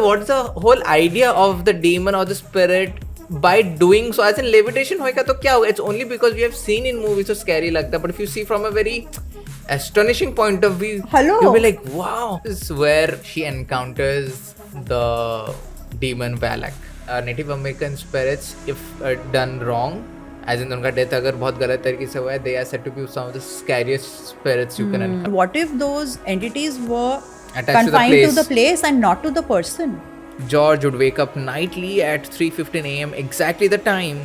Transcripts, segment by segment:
what's the whole idea of the demon or the spirit by doing so? As in levitation hoega to kya hoga? It's only because we have seen in movies so scary lagta. But if you see from a very astonishing point of view, you'll be like, wow. This is where she encounters the demon Valak. Native American spirits, if done wrong, as in उनका death अगर बहुत गलत तरीके से हुआ है, they are said to be some of the scariest spirits you can encounter. What if those entities were attached confined to the place and not to the person? George would wake up nightly at 3:15 a.m. exactly the time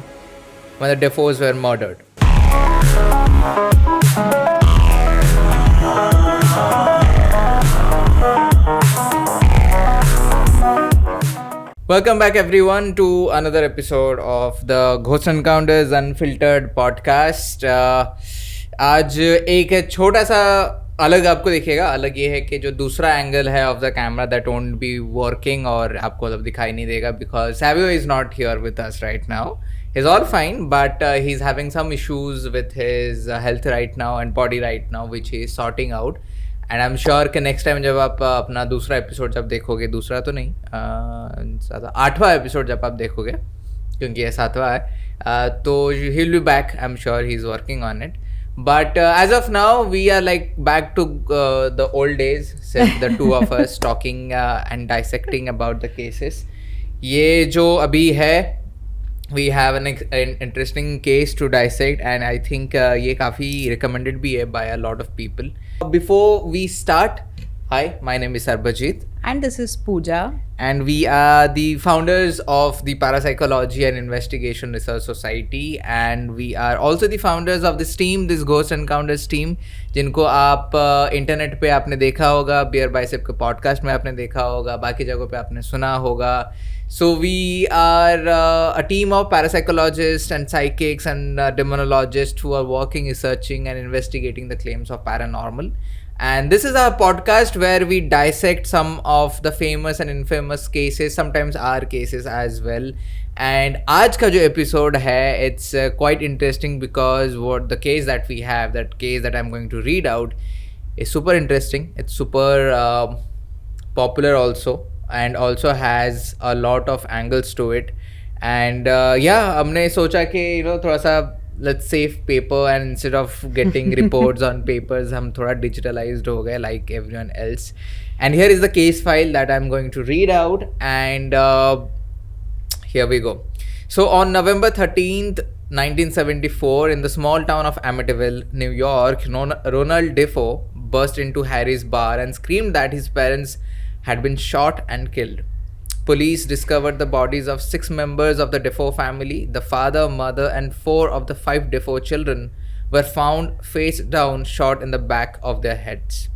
when the Defoes were murdered. Welcome back everyone to another episode of the Ghost Encounters Unfiltered Podcast. आज एक छोटा सा अलग आपको दिखेगा. अलग ये है कि जो दूसरा एंगल है of the camera that won't be working और आपको मतलब दिखाई नहीं देगा because Savio is not here with us right now. He's all fine but he's having some issues with his health right now and body right now which he is sorting out. And I am sure कि next time जब आप अपना दूसरा episode जब देखोगे, दूसरा तो नहीं 8वां एपिसोड जब आप देखोगे क्योंकि ये 7वां है, तो he will be back. I am sure he is working on it. But as of now, we are like back to the old days, the two of us talking and dissecting about the cases. ये जो अभी है, we have an interesting case to dissect and I think ये काफ़ी recommended भी है by a lot of people. Before we start, hi, my name is Sarbajeet. And this is Pooja. And we are the founders of the Parapsychology and Investigation Research Society. And we are also the founders of this team, this Ghost Encounters team, जिनको आप internet पे आपने देखा होगा, beer bicep के podcast में आपने देखा होगा, बाकी जगहों पे आपने सुना होगा. So we are a team of parapsychologists and psychics and demonologists who are working, researching and investigating the claims of paranormal. And this is our podcast where we dissect some of the famous and infamous cases, sometimes our cases as well. And आज का जो episode है, it's quite interesting because what the case that we have, that case that I'm going to read out, is super interesting. It's super popular also. And also has a lot of angles to it. And yeah, हमने सोचा कि थोड़ा सा let's save paper and instead of getting reports on papers, हम थोड़ा digitalized हो गए like everyone else. And here is the case file that I'm going to read out. And here we go. So on November 13th, 1974, in the small town of Amityville, New York, Ronald Defoe burst into Harry's bar and screamed that his parents had been shot and killed. Police discovered the bodies of 6 members of the Defoe family. The father, mother, and 4 of the 5 Defoe children were found face down, shot in the back of their heads.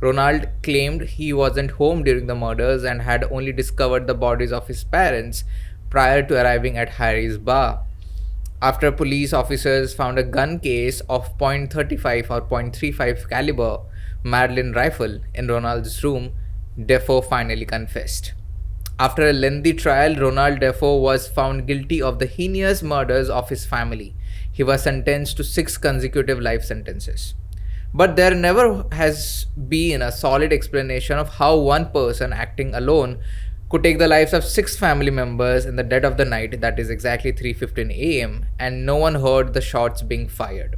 Ronald claimed he wasn't home during the murders and had only discovered the bodies of his parents prior to arriving at Harry's bar. After police officers found a gun case of .35 or .35 caliber Marlin rifle in Ronald's room, Defoe finally confessed. After a lengthy trial, Ronald Defoe was found guilty of the heinous murders of his family. He was sentenced to 6 consecutive life sentences. But there never has been a solid explanation of how one person acting alone could take the lives of 6 family members in the dead of the night, that is exactly 3:15 a.m., and no one heard the shots being fired.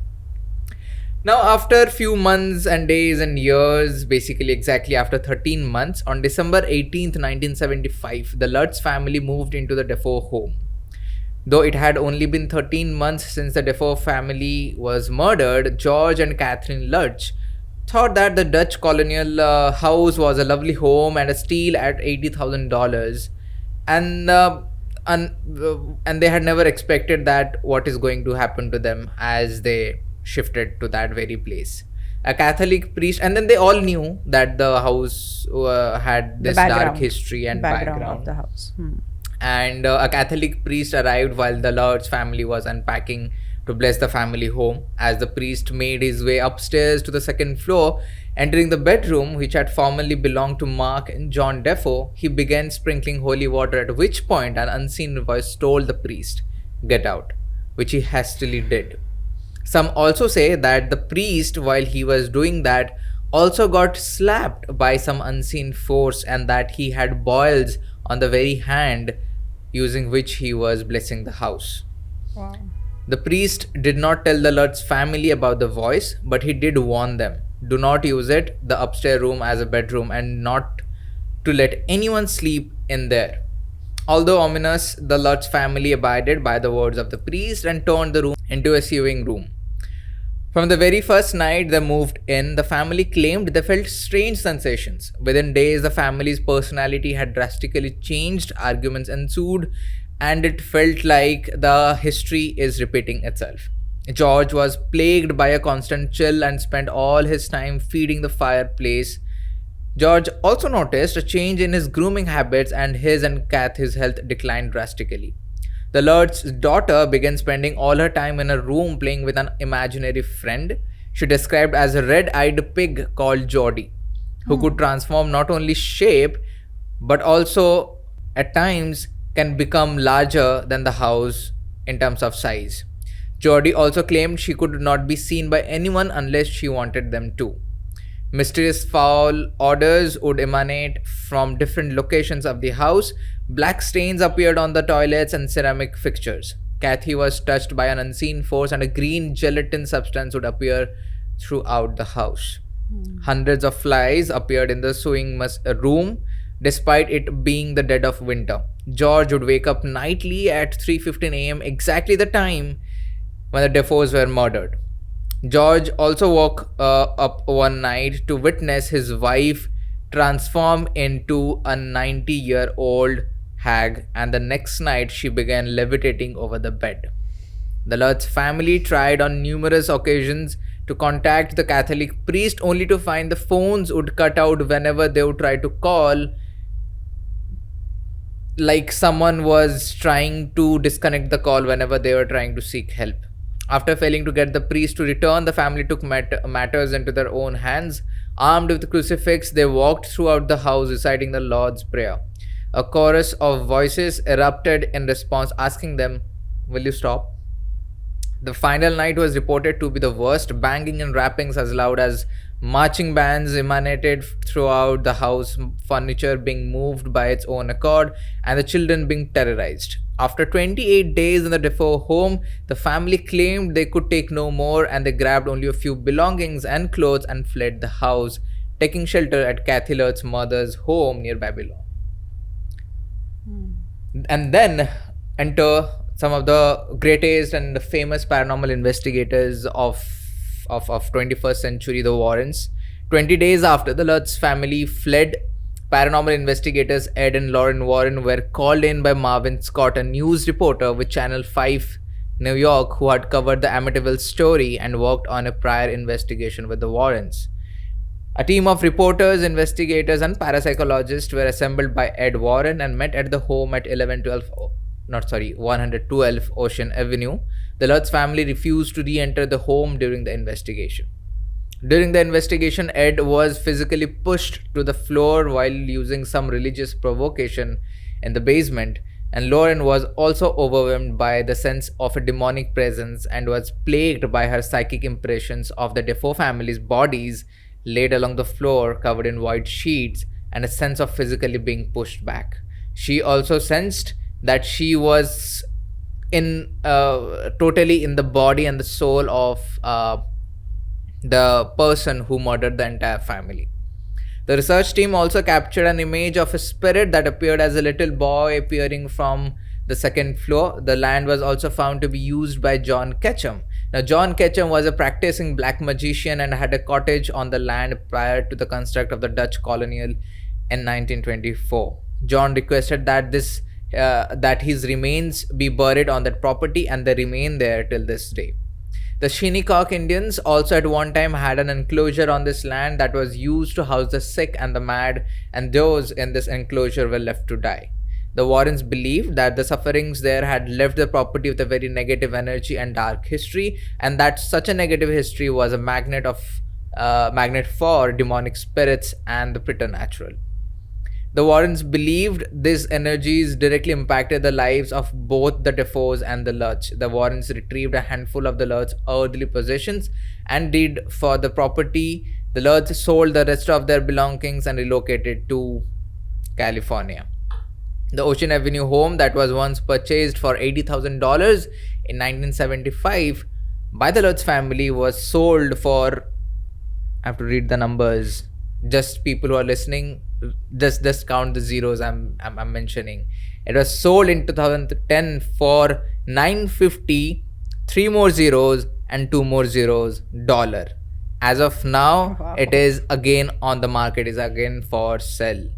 Now, after a few months and days and years, basically exactly after 13 months, on December 18th, 1975, the Lutz family moved into the Defoe home. Though it had only been 13 months since the Defoe family was murdered, George and Catherine Lutz thought that the Dutch colonial house was a lovely home and a steal at $80,000. And they had never expected that what is going to happen to them as they shifted to that very place. A Catholic priest, and then they all knew that the house had this dark history and background of the house. And a Catholic priest arrived while the Lutz family was unpacking to bless the family home. As the priest made his way upstairs to the 2nd floor, entering the bedroom which had formerly belonged to Mark and John Defoe, he began sprinkling holy water, at which point an unseen voice told the priest, "Get out," which he hastily did. Some also say that the priest, while he was doing that, also got slapped by some unseen force and that he had boils on the very hand using which he was blessing the house. Wow. The priest did not tell the Lutz family about the voice, but he did warn them, do not use it, the upstairs room, as a bedroom, and not to let anyone sleep in there. Although ominous, the Lutz family abided by the words of the priest and turned the room into a sewing room. From the very first night they moved in, the family claimed they felt strange sensations. Within days, the family's personality had drastically changed, arguments ensued, and it felt like the history is repeating itself. George was plagued by a constant chill and spent all his time feeding the fireplace. George also noticed a change in his grooming habits, and his and Kathy's health declined drastically. The Lord's daughter began spending all her time in a room playing with an imaginary friend she described as a red-eyed pig called Geordie, who could transform not only shape but also at times can become larger than the house in terms of size. Geordie also claimed she could not be seen by anyone unless she wanted them to. Mysterious foul odors would emanate from different locations of the house. Black stains appeared on the toilets and ceramic fixtures. Kathy was touched by an unseen force, and a green gelatin substance would appear throughout the house. Hundreds of flies appeared in the sewing room, despite it being the dead of winter. George would wake up nightly at 3:15 a.m., exactly the time when the Defoes were murdered. George also woke up one night to witness his wife transform into a 90-year-old hag, and the next night she began levitating over the bed. The Lutz family tried on numerous occasions to contact the Catholic priest, only to find the phones would cut out whenever they would try to call, like someone was trying to disconnect the call whenever they were trying to seek help. After failing to get the priest to return, the family took matters into their own hands. Armed with the crucifix, they walked throughout the house reciting the Lord's Prayer. A chorus of voices erupted in response, asking them, "Will you stop?" The final night was reported to be the worst. Banging and rappings as loud as marching bands emanated throughout the house, furniture being moved by its own accord, and the children being terrorized. After 28 days in the Defoe home, the family claimed they could take no more, and they grabbed only a few belongings and clothes and fled the house, taking shelter at Kathy Lutz's mother's home near Babylon. And then enter some of the greatest and famous paranormal investigators of 21st century, the Warrens. 20 days after the Lutz family fled, paranormal investigators Ed and Lauren Warren were called in by Marvin Scott, a news reporter with Channel 5 New York, who had covered the Amityville story and worked on a prior investigation with the Warrens. A team of reporters, investigators, and parapsychologists were assembled by Ed Warren and met at the home at 112 Ocean Avenue. The Lutz family refused to re-enter the home during the investigation. During the investigation, Ed was physically pushed to the floor while using some religious provocation in the basement, and Lauren was also overwhelmed by the sense of a demonic presence and was plagued by her psychic impressions of the Defoe family's bodies laid along the floor covered in white sheets, and a sense of physically being pushed back. She also sensed that she was totally in the body and the soul of the person who murdered the entire family. The research team also captured an image of a spirit that appeared as a little boy appearing from the second floor. The land was also found to be used by John Ketchum. Now, John Ketchum was a practicing black magician and had a cottage on the land prior to the construct of the Dutch colonial in 1924. John requested that his remains be buried on that property, and they remain there till this day. The Shinnecock Indians also at one time had an enclosure on this land that was used to house the sick and the mad, and those in this enclosure were left to die. The Warrens believed that the sufferings there had left the property with a very negative energy and dark history, and that such a negative history was a magnet for demonic spirits and the preternatural. The Warrens believed these energies directly impacted the lives of both the Defoes and the Lutz. The Warrens retrieved a handful of the Lutz's earthly possessions and deed for the property. The Lutz sold the rest of their belongings and relocated to California. The Ocean Avenue home that was once purchased for $80,000 in 1975 by the Lutz family was sold for, I have to read the numbers. Just people who are listening, just count the zeros I'm mentioning. It was sold in 2010 for $950, 3 more zeros and 2 more zeros dollar. As of now, Wow. it is again on the market, is again for sale.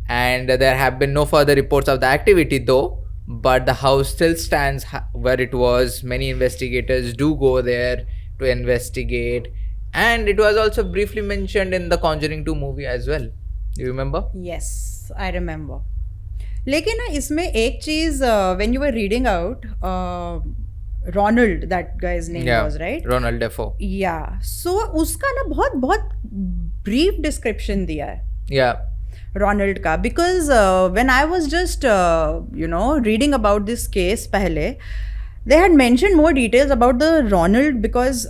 And there have been no further reports of the activity though, but the house still stands where it was. Many investigators do go there to investigate, and it was also briefly mentioned in the Conjuring 2 movie as well. You remember? Yes, I remember. लेकिन ना इसमें एक चीज when you were reading out Ronald, that guy's name was, right? Ronald Defoe. Yeah. So उसका ना बहुत बहुत brief description दिया है Yeah. Ronald का, because when I was just reading about this case पहले, they had mentioned more details about the Ronald, because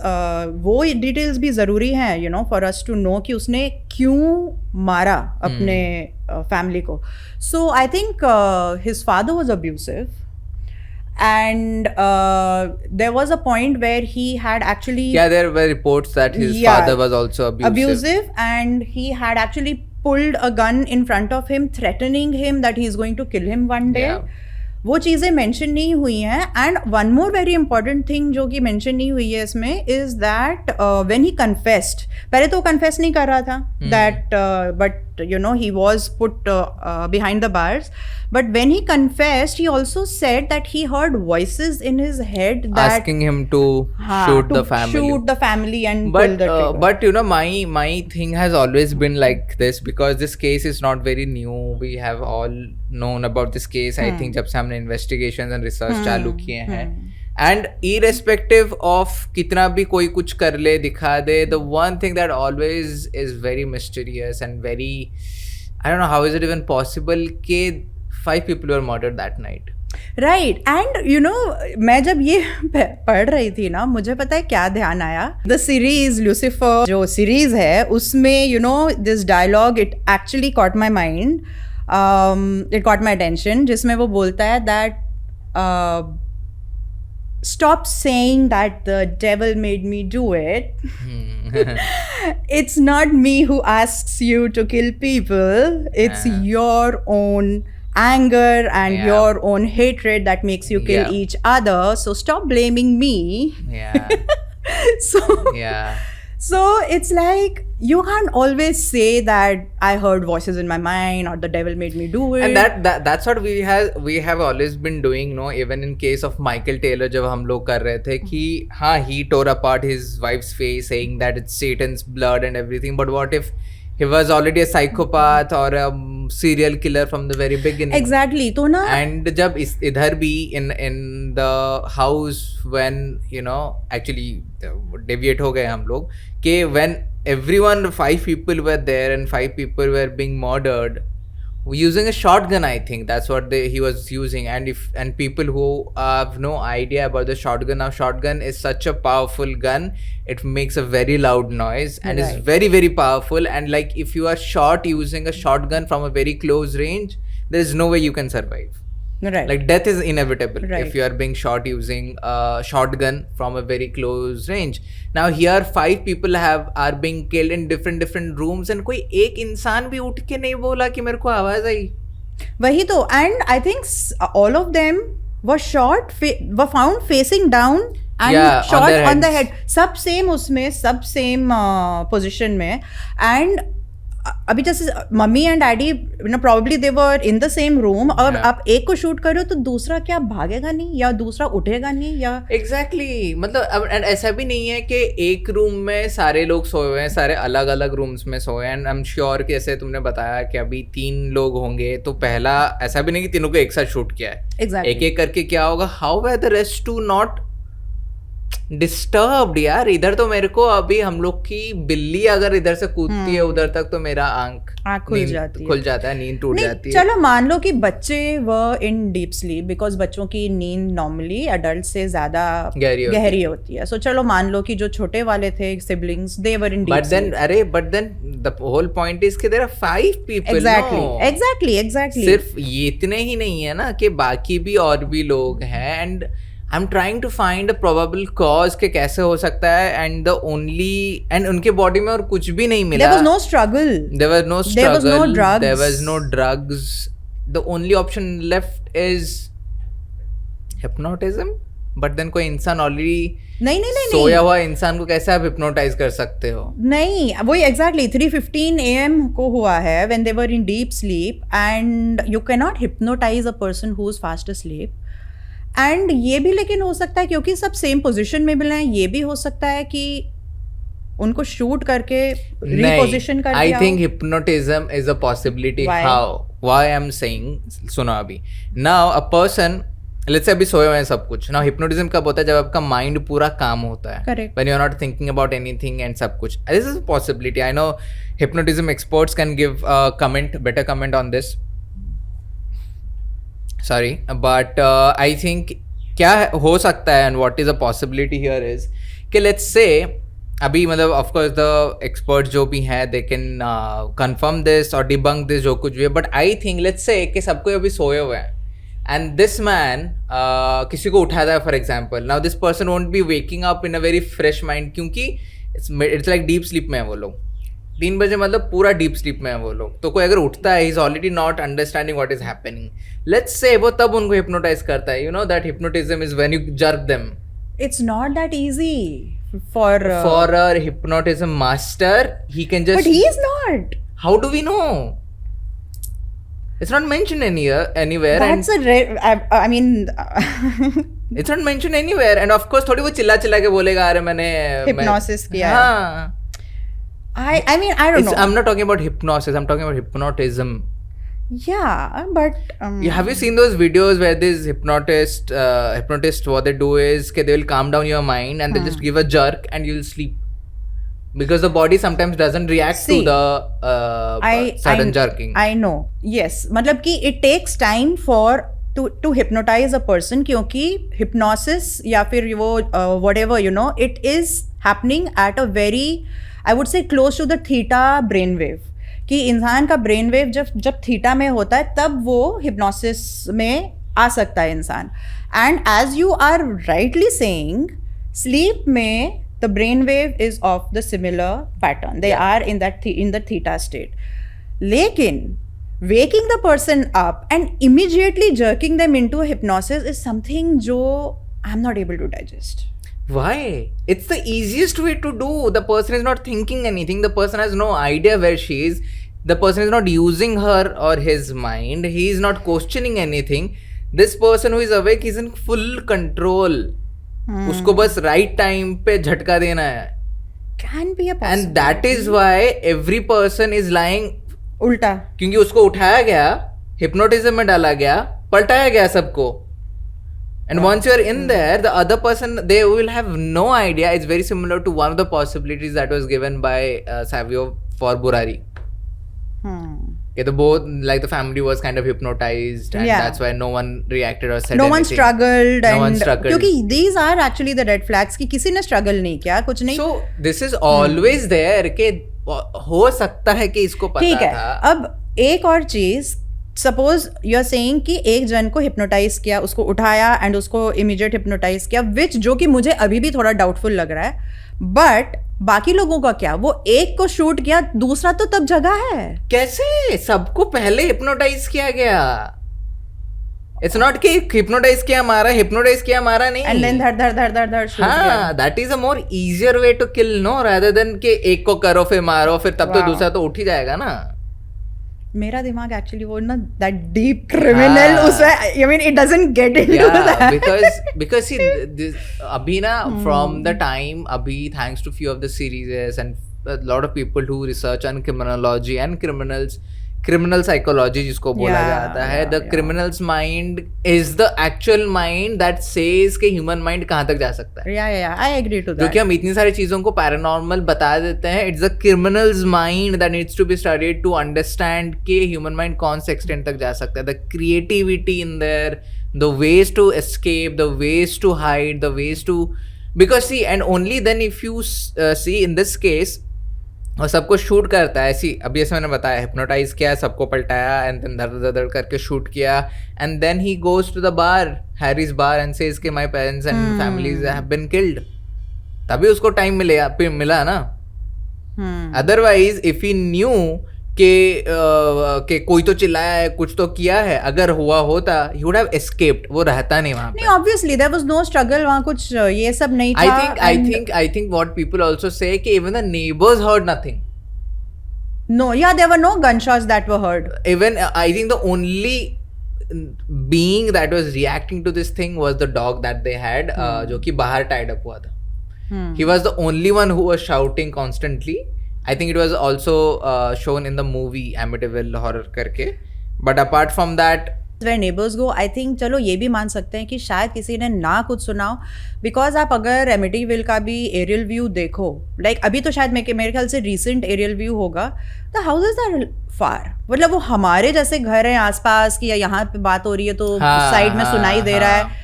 वो details भी ज़रूरी हैं for us to know कि उसने क्यों मारा अपने family को. So I think his father was abusive, and there was a point where he had actually there were reports that his father was also abusive, and he had actually pulled a gun in front of him, threatening him that he's going to kill him one day. Yeah. वो चीज़ें mention नहीं हुई हैं. And one more very important thing जो कि mention नहीं हुई है इसमें is that when he confessed, पहले तो कन्फेस नहीं कर रहा था that, but he was put behind the bars, but when he confessed he also said that he heard voices in his head that asking him to shoot the family and but pull the trigger. But my thing has always been like this, because this case is not very new. We have all known about this case. I think जब से हमने investigations and research चालू किए हैं, and irrespective of कितना भी कोई कुछ कर ले दिखा दे, the one thing that always is very mysterious and very, I don't know how is it even possible कि 5 people were murdered that night. Right. And मैं जब ये पढ़ रही थी ना, मुझे पता है क्या ध्यान आया. द सीरीज लूसीफर जो सीरीज है उसमें this dialogue, it actually caught my mind, it caught my attention, जिसमें वो बोलता है that stop saying that the devil made me do it. It's not me who asks you to kill people. It's your own anger and your own hatred that makes you kill each other. So stop blaming me. So it's like you can't always say that I heard voices in my mind or the devil made me do it. And that's what we have always been doing, no? Even in case of Michael Taylor, जब हम लोग कर रहे थे कि हाँ, he tore apart his wife's face saying that it's Satan's blood and everything, but what if he was already a psychopath or a serial killer from the very beginning? Exactly. तो ना, and जब इधर भी in the house, when actually deviate हो गए हम लोग कि when everyone 5 people were there and 5 people were being murdered using a shotgun. I think that's what he was using, and people who have no idea about the shotgun. Now shotgun is such a powerful gun. It makes a very loud noise and is very very powerful, and like if you are shot using a shotgun from a very close range, there is no way you can survive. Right. Like death is inevitable Right. if you are being shot using a shotgun from a very close range. Now here 5 people are being killed in different rooms, and कोई एक इंसान भी उठ के नहीं बोला कि मेरे को आवाज आई. वही तो. And I think all of them were found facing down and shot on the head. सब same उसमें, सब same position में. And अभी जैसे mummy and daddy probably they were in the same room, और आप एक को शूट कर रहे हो तो दूसरा क्या भागेगा नहीं या दूसरा उठेगा नहीं या एग्जैक्टली. मतलब ऐसा भी नहीं है कि एक रूम में सारे लोग सोए हुए हैं, सारे अलग अलग रूम्स में सोए हैं. एंड आई एम श्योर कि जैसे तुमने बताया कि अभी 3 लोग होंगे, तो पहला ऐसा भी नहीं कि तीनों को एक साथ शूट किया है. Exactly. एक एक करके क्या होगा, how were the rest too disturbed यार. इधर तो मेरे को अभी हम लोग की बिल्ली अगर इधर से कूदती है उधर तक तो मेरा आंख खुल जाता है, नींद टूट जाती है. चलो मान लो कि बच्चे व इन डीप स्लीप, बिकॉज बच्चों की नींद नॉर्मली अडल्ट से ज्यादा गहरी होती है. सो चलो मान लो कि जो छोटे वाले थे siblings, they were in deep sleep. But then the whole point is कि देयर आर 5 पीपल. एग्जैक्टली. सिर्फ ये इतने ही नहीं है ना कि बाकी भी और भी लोग हैं. And I am trying to find a probable cause के कैसे हो सकता है. एंड द ओनली एंड उनके बॉडी में और कुछ भी नहीं मिला. There was no struggle. There was no drugs. There was no drugs. The only option left is hypnotism. But then कोई इंसान ऑलरेडी नहीं सोया हुआ इंसान को कैसे आप हिप्नोटाइज कर सकते हो? नहीं, वही एग्जैक्टली 3:15 AM को हुआ है when they were in deep sleep, and you cannot hypnotize a person who is fast asleep. And ये भी लेकिन हो सकता है क्योंकि सब सेम पोजीशन में मिले हैं, ये भी हो सकता है कि उनको शूट करके रिपोजिशन करके. I think hypnotism is a possibility. How? Why I am saying, सुनो अभी. Now a person, let's say अभी सोए हुए हैं सब कुछ. नाउ हिप्नोटिज्म कब होता है? जब आपका माइंड पूरा काम होता है. Correct. When you are not thinking about anything and सब कुछ. This is a possibility. I know hypnotism experts can give comment, better comment on this. Sorry, but I think क्या हो सकता है and what is a possibility here is कि let's say अभी मतलब of course the experts जो भी हैं they can confirm this or debunk this जो कुछ भी है, but I think let's say कि सबको अभी सोए हुए हैं and this man किसी को उठाता है for example. Now this person won't be waking up in a very fresh mind क्योंकि it's like deep sleep में है वो लोग. 3 बजे मतलब पूरा डीप स्लीप में है वो लोग. तो कोई अगर उठता है, he is already not understanding what is happening. Let's say वो तब उनको हिप्नोटाइज करता है. You know that hypnotism is when you jerk them. It's not that easy for a hypnotism master. He can just, but he is not. How do we know? It's not mentioned anywhere. That's I mean it's not mentioned anywhere. And of course थोड़ी वो चिल्ला के बोलेगा अरे मैंने hypnosis किया है. हाँ. I mean I don't know. I'm not talking about hypnosis. I'm talking about hypnotism. Yeah, but have you seen those videos where these hypnotists what they do is they will calm down your mind and they'll just give a jerk and you'll sleep because the body sometimes doesn't react to the sudden jerking. I know. Yes, मतलब कि it takes time for to hypnotize a person क्योंकि hypnosis या फिर वो whatever you know, it is happening at a very, I would say close to the theta brain wave. कि इंसान का brain wave जब थीटा में होता है तब वो हिप्नोसिस में आ सकता है इंसान. And as you are rightly saying, sleep में the brain wave is of the similar pattern. They are in the theta state. लेकिन waking the person up and immediately jerking them into a hypnosis is something जो I'm not able to digest. Why? It's the easiest way to do. The person is not thinking anything. The person has no idea where she is. The person is not using her or his mind. He is not questioning anything. This person who is awake is in full control. उसको बस right time पे झटका देना है. Can be a possibility. And that is why every person is lying उल्टा. क्योंकि उसको उठाया गया, hypnotism में डाला गया, पलटाया गया सबको. And once you are in there, the other person, they will have no idea. It's very similar to one of the possibilities that was given by Savio for Burari. Okay, like the family was kind of hypnotized, and that's why no one reacted or said anything. No one struggled. No one struggled. क्योंकि these are actually the red flags कि किसी ने struggle नहीं किया, कुछ नहीं. So this is always there कि हो सकता है कि इसको पता था. ठीक है. अब एक और चीज, सपोज यू आर सेइंग कि एक जन को हिप्नोटाइज किया, उसको उठाया एंड उसको इमीडिएट हिप्नोटाइज किया, विच जो कि मुझे अभी भी थोड़ा डाउटफुल लग रहा है. बट बाकी लोगों का क्या? वो एक को शूट किया, दूसरा तो तब जगा है. कैसे? सबको पहले हिप्नोटाइज किया गया. इट्स नॉट कि हिप्नोटाइज किया मारा, हिप्नोटाइज किया मारा नहीं. एंड देन धड़ शूट. हाँ, that is a more easier way to kill, no, rather than कि एक को करो फिर मारो, फिर तब तो दूसरा तो उठ ही जाएगा ना. मेरा दिमाग एक्चुअली वो ना दैट डीप क्रिमिनल उसमें, I mean it doesn't get into that because see this अभी ना from the time अभी thanks to few of the series and a lot of people who research on criminology and criminals criminal psychology जिसको बोला जाता है. The criminal's mind is the actual mind that says कि human mind कहाँ तक जा सकता है. I agree to that. जो कि हम इतनी सारी चीज़ों को paranormal बता देते हैं. It's the criminal's mind that needs to be studied to understand कि human mind कौन से extent तक जा सकता है. The creativity in there, the ways to escape, the ways to hide, the ways to... Because see, and only then if you see in this case, और सबको shoot करता है ऐसी. अभी जैसे मैंने बताया, हिप्नोटाइज किया, सबको पलटाया एंड देन धड़ करके शूट किया and then he goes to the bar, Harry's bar, and says के my parents and families have been killed. तभी उसको टाइम मिला ना. अदरवाइज इफ ही न्यू के कोई तो चिल्लाया है, कुछ तो किया है, अगर हुआ होता he would have escaped. वो रहता नहीं वहाँ पे. नहीं, obviously there was no struggle, वहाँ कुछ ये सब नहीं था. I think what people also say कि even the neighbors heard nothing. No, yeah, there were no gunshots that were heard. Even I think the only being that was reacting to this thing was the dog that they had, जो कि बाहर tied up हुआ था. He was the only one who was shouting constantly. I think it was also shown in the movie Amity Ville Horror करके. But apart from that, where neighbors go, I think चलो ये भी मान सकते हैं कि शायद किसी ने ना कुछ सुनाओ. Because आप अगर Amityville का भी एरियल व्यू देखो, like अभी तो शायद मेरे ख्याल से recent एरियल व्यू होगा, the houses are far. मतलब वो हमारे जैसे घर हैं आसपास की, या यहाँ पे बात हो रही है तो साइड में सुनाई दे रहा है.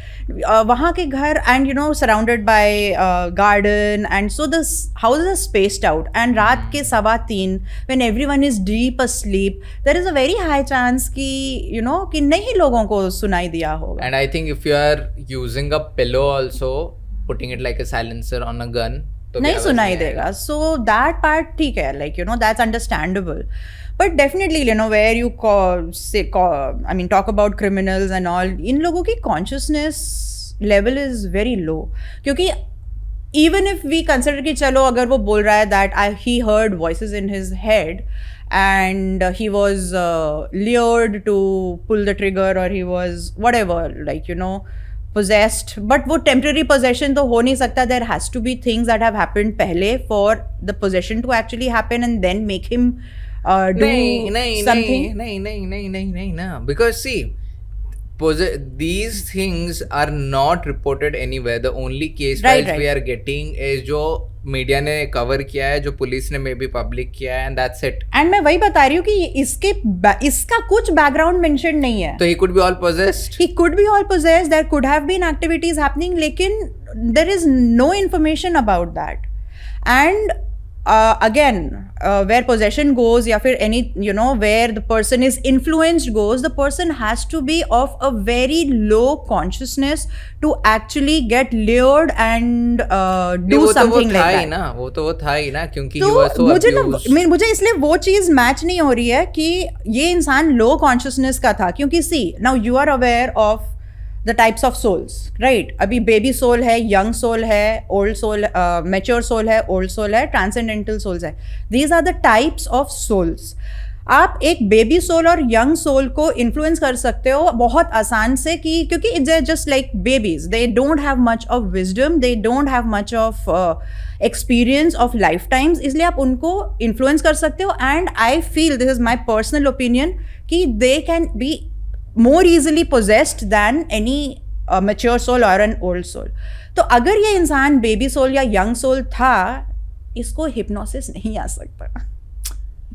वहाँ के घर and surrounded by garden, and so the houses are spaced out, and रात के 2:15 when everyone is deep asleep, there is a very high chance कि कि नहीं लोगों को सुनाई दिया होगा. And I think if you are using a pillow also, putting it like a silencer on a gun, तो नहीं सुनाई देगा. So that part ठीक है, like that's understandable. But definitely, where you talk about criminals and all, इन लोगों की consciousness level is very low. क्योंकि even if we consider कि चलो अगर वो बोल रहा है that he heard voices in his head and he was lured to pull the trigger, or he was whatever, like possessed, but वो temporary possession तो हो नहीं सकता. There has to be things that have happened पहले for the possession to actually happen and then make him do something. No. Because see, these things are not reported anywhere. The only case files we are getting is जो media ने cover किया है, जो police ने may be public किया है, and that's it. And मैं वही बता रही हूँ कि इसका कुछ बैकग्राउंड मेंशन नहीं है. तो he could be all possessed. He could be all possessed. There could have been activities happening, लेकिन there is no information about that. And again, where possession goes, या फिर any where the person is influenced goes, the person has to be of a very low consciousness to actually get lured and do something like that. वो था ही ना क्योंकि he was so abused. मुझे इसलिए वो चीज मैच नहीं हो रही है कि ये इंसान लो कॉन्शियसनेस का था. क्योंकि see, now you are aware of the types of souls, right? अभी baby soul है, young soul है, old soul, mature soul है, old soul है, transcendental souls है. These are the types of souls. आप एक बेबी सोल और young soul को इन्फ्लुएंस कर सकते हो बहुत आसान से, क्योंकि it's just like babies. They don't have much of wisdom, they don't have much of experience of life times, इसलिए आप उनको इन्फ्लुएंस कर सकते हो. And I feel, this is my personal opinion, कि they can be more easily possessed than any mature soul or an old soul. तो अगर ये इंसान बेबी सोल या यंग सोल था, इसको हिप्नोसिस नहीं आ सकता.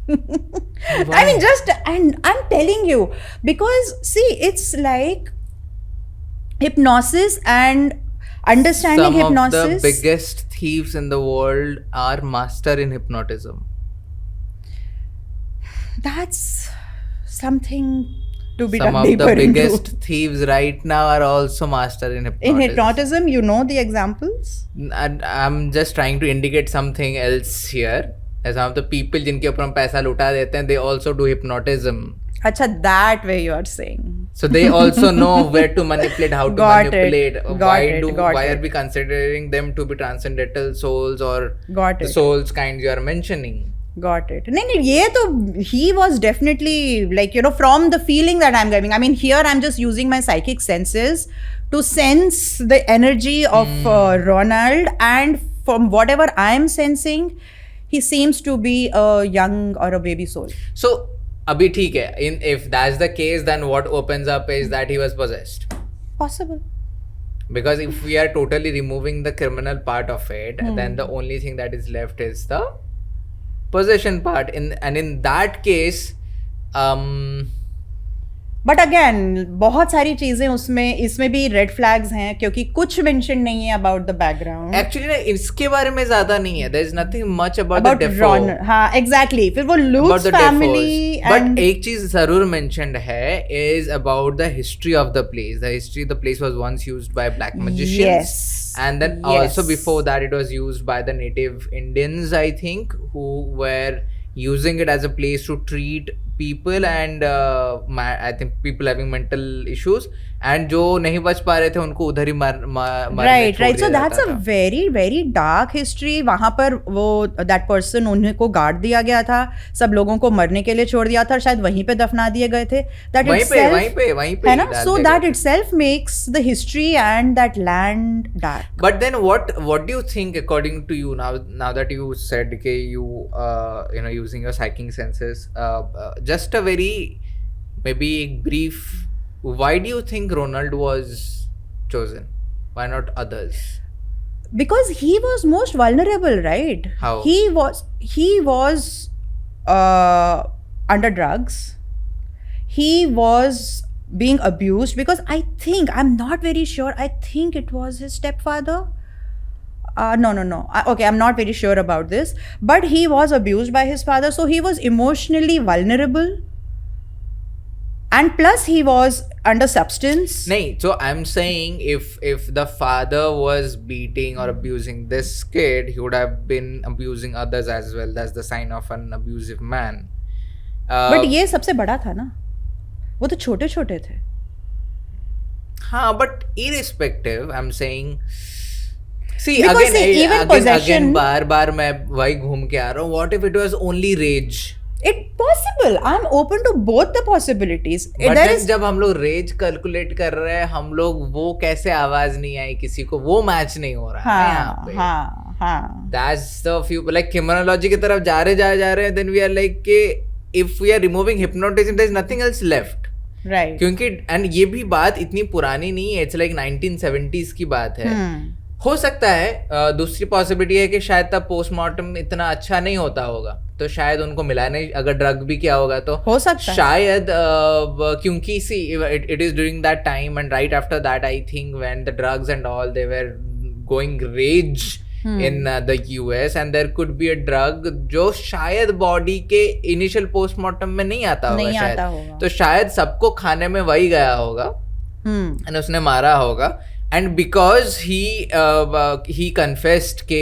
I mean, and I'm telling you, because see, it's like hypnosis and understanding hypnosis. Some of the biggest thieves in the world are master in hypnotism. That's something to be some done of the biggest into. thieves right now are also master in hypnotism. In hypnotism, the examples? I'm just trying to indicate something else here. As some of the people जिनके ऊपर हम पैसा लुटा देते हैं, they also do hypnotism. अच्छा, that way you are saying. So they also know where to manipulate, how to manipulate. Why are we considering them to be transcendental souls or the souls kind you are mentioning? Got it. नहीं, ये तो he was definitely like, from the feeling that I'm getting. I mean, here I'm just using my psychic senses to sense the energy of Ronald, and from whatever I'm sensing, he seems to be a young or a baby soul. So अभी ठीक है, in if that's the case, then what opens up is that he was possessed. Possible. Because if we are totally removing the criminal part of it, then the only thing that is left is the possession part. In that case, but again बहुत सारी चीजें उसमें इसमें भी red flags हैं क्योंकि कुछ mention नहीं है अबाउट द बैकग्राउंड. एक्चुअली ना इसके बारे में ज्यादा नहीं है. There is nothing much about the डेफो. हाँ एग्जैक्टली. फिर वो लूट्स फैमिली. बट एक चीज जरूर मेंशन्ड है is about the history of the place. The history the place was once used by black magicians. And then also before that it was used by the native Indians, I think, who were using it as a place to treat people and I think people having mental issues, and जो नहीं बच पा रहे थे उनको उधर ही right. So that's a very very dark history. वहाँ पर वो that person उन्हें को गार्ड दिया गया था, सब लोगों को मरने के लिए छोड़ दिया था और शायद वहीं पे दफना दिए गए थे. That वहीं पे है ना. So that itself makes the history and that land dark. But then what do you think, according to you, now that you said that you using your psychic senses, just a very maybe brief, why do you think Ronald was chosen? Why not others? Because he was most vulnerable, right? How? He was under drugs. He was being abused because I'm not very sure. I think it was his stepfather. No. Okay, I'm not very sure about this. But he was abused by his father, so he was emotionally vulnerable. And plus he was under substance. नहीं, so I'm saying if the father was beating or abusing this kid, he would have been abusing others as well. That's the sign of an abusive man. But ये सबसे बड़ा था ना, वो तो छोटे छोटे थे. हाँ, but irrespective, I'm saying. See, because again, बार मैं वही घूम के आ रहा हूँ. What if it was only rage? It possible. I'm open to both the possibilities. But then जब हम लोग रेज कैलकुलेट कर रहे हैं, हम लोग वो कैसे आवाज नहीं आई किसी को, वो मैच नहीं हो रहा है यहाँ पे. हाँ. That's the few, like criminology की तरफ जा रहे हैं. Then we are like if we are removing hypnotism, there is nothing else left. Right. क्योंकि and ये भी बात इतनी पुरानी नहीं है. It's like 1970s की बात है. हो सकता है दूसरी पॉसिबिलिटी है कि शायद तब पोस्टमार्टम इतना अच्छा नहीं होता होगा, तो शायद उनको मिला नहीं. अगर ड्रग भी किया होगा तो हो सकता है शायद क्योंकि see it is during that time and right after that I think when the drugs and all they were going rage in the US, and there could be a drug जो शायद बॉडी के initial postmortem में नहीं आता होगा शायद. तो शायद सबको खाने में वही गया होगा एंड उसने मारा होगा. And because he confessed के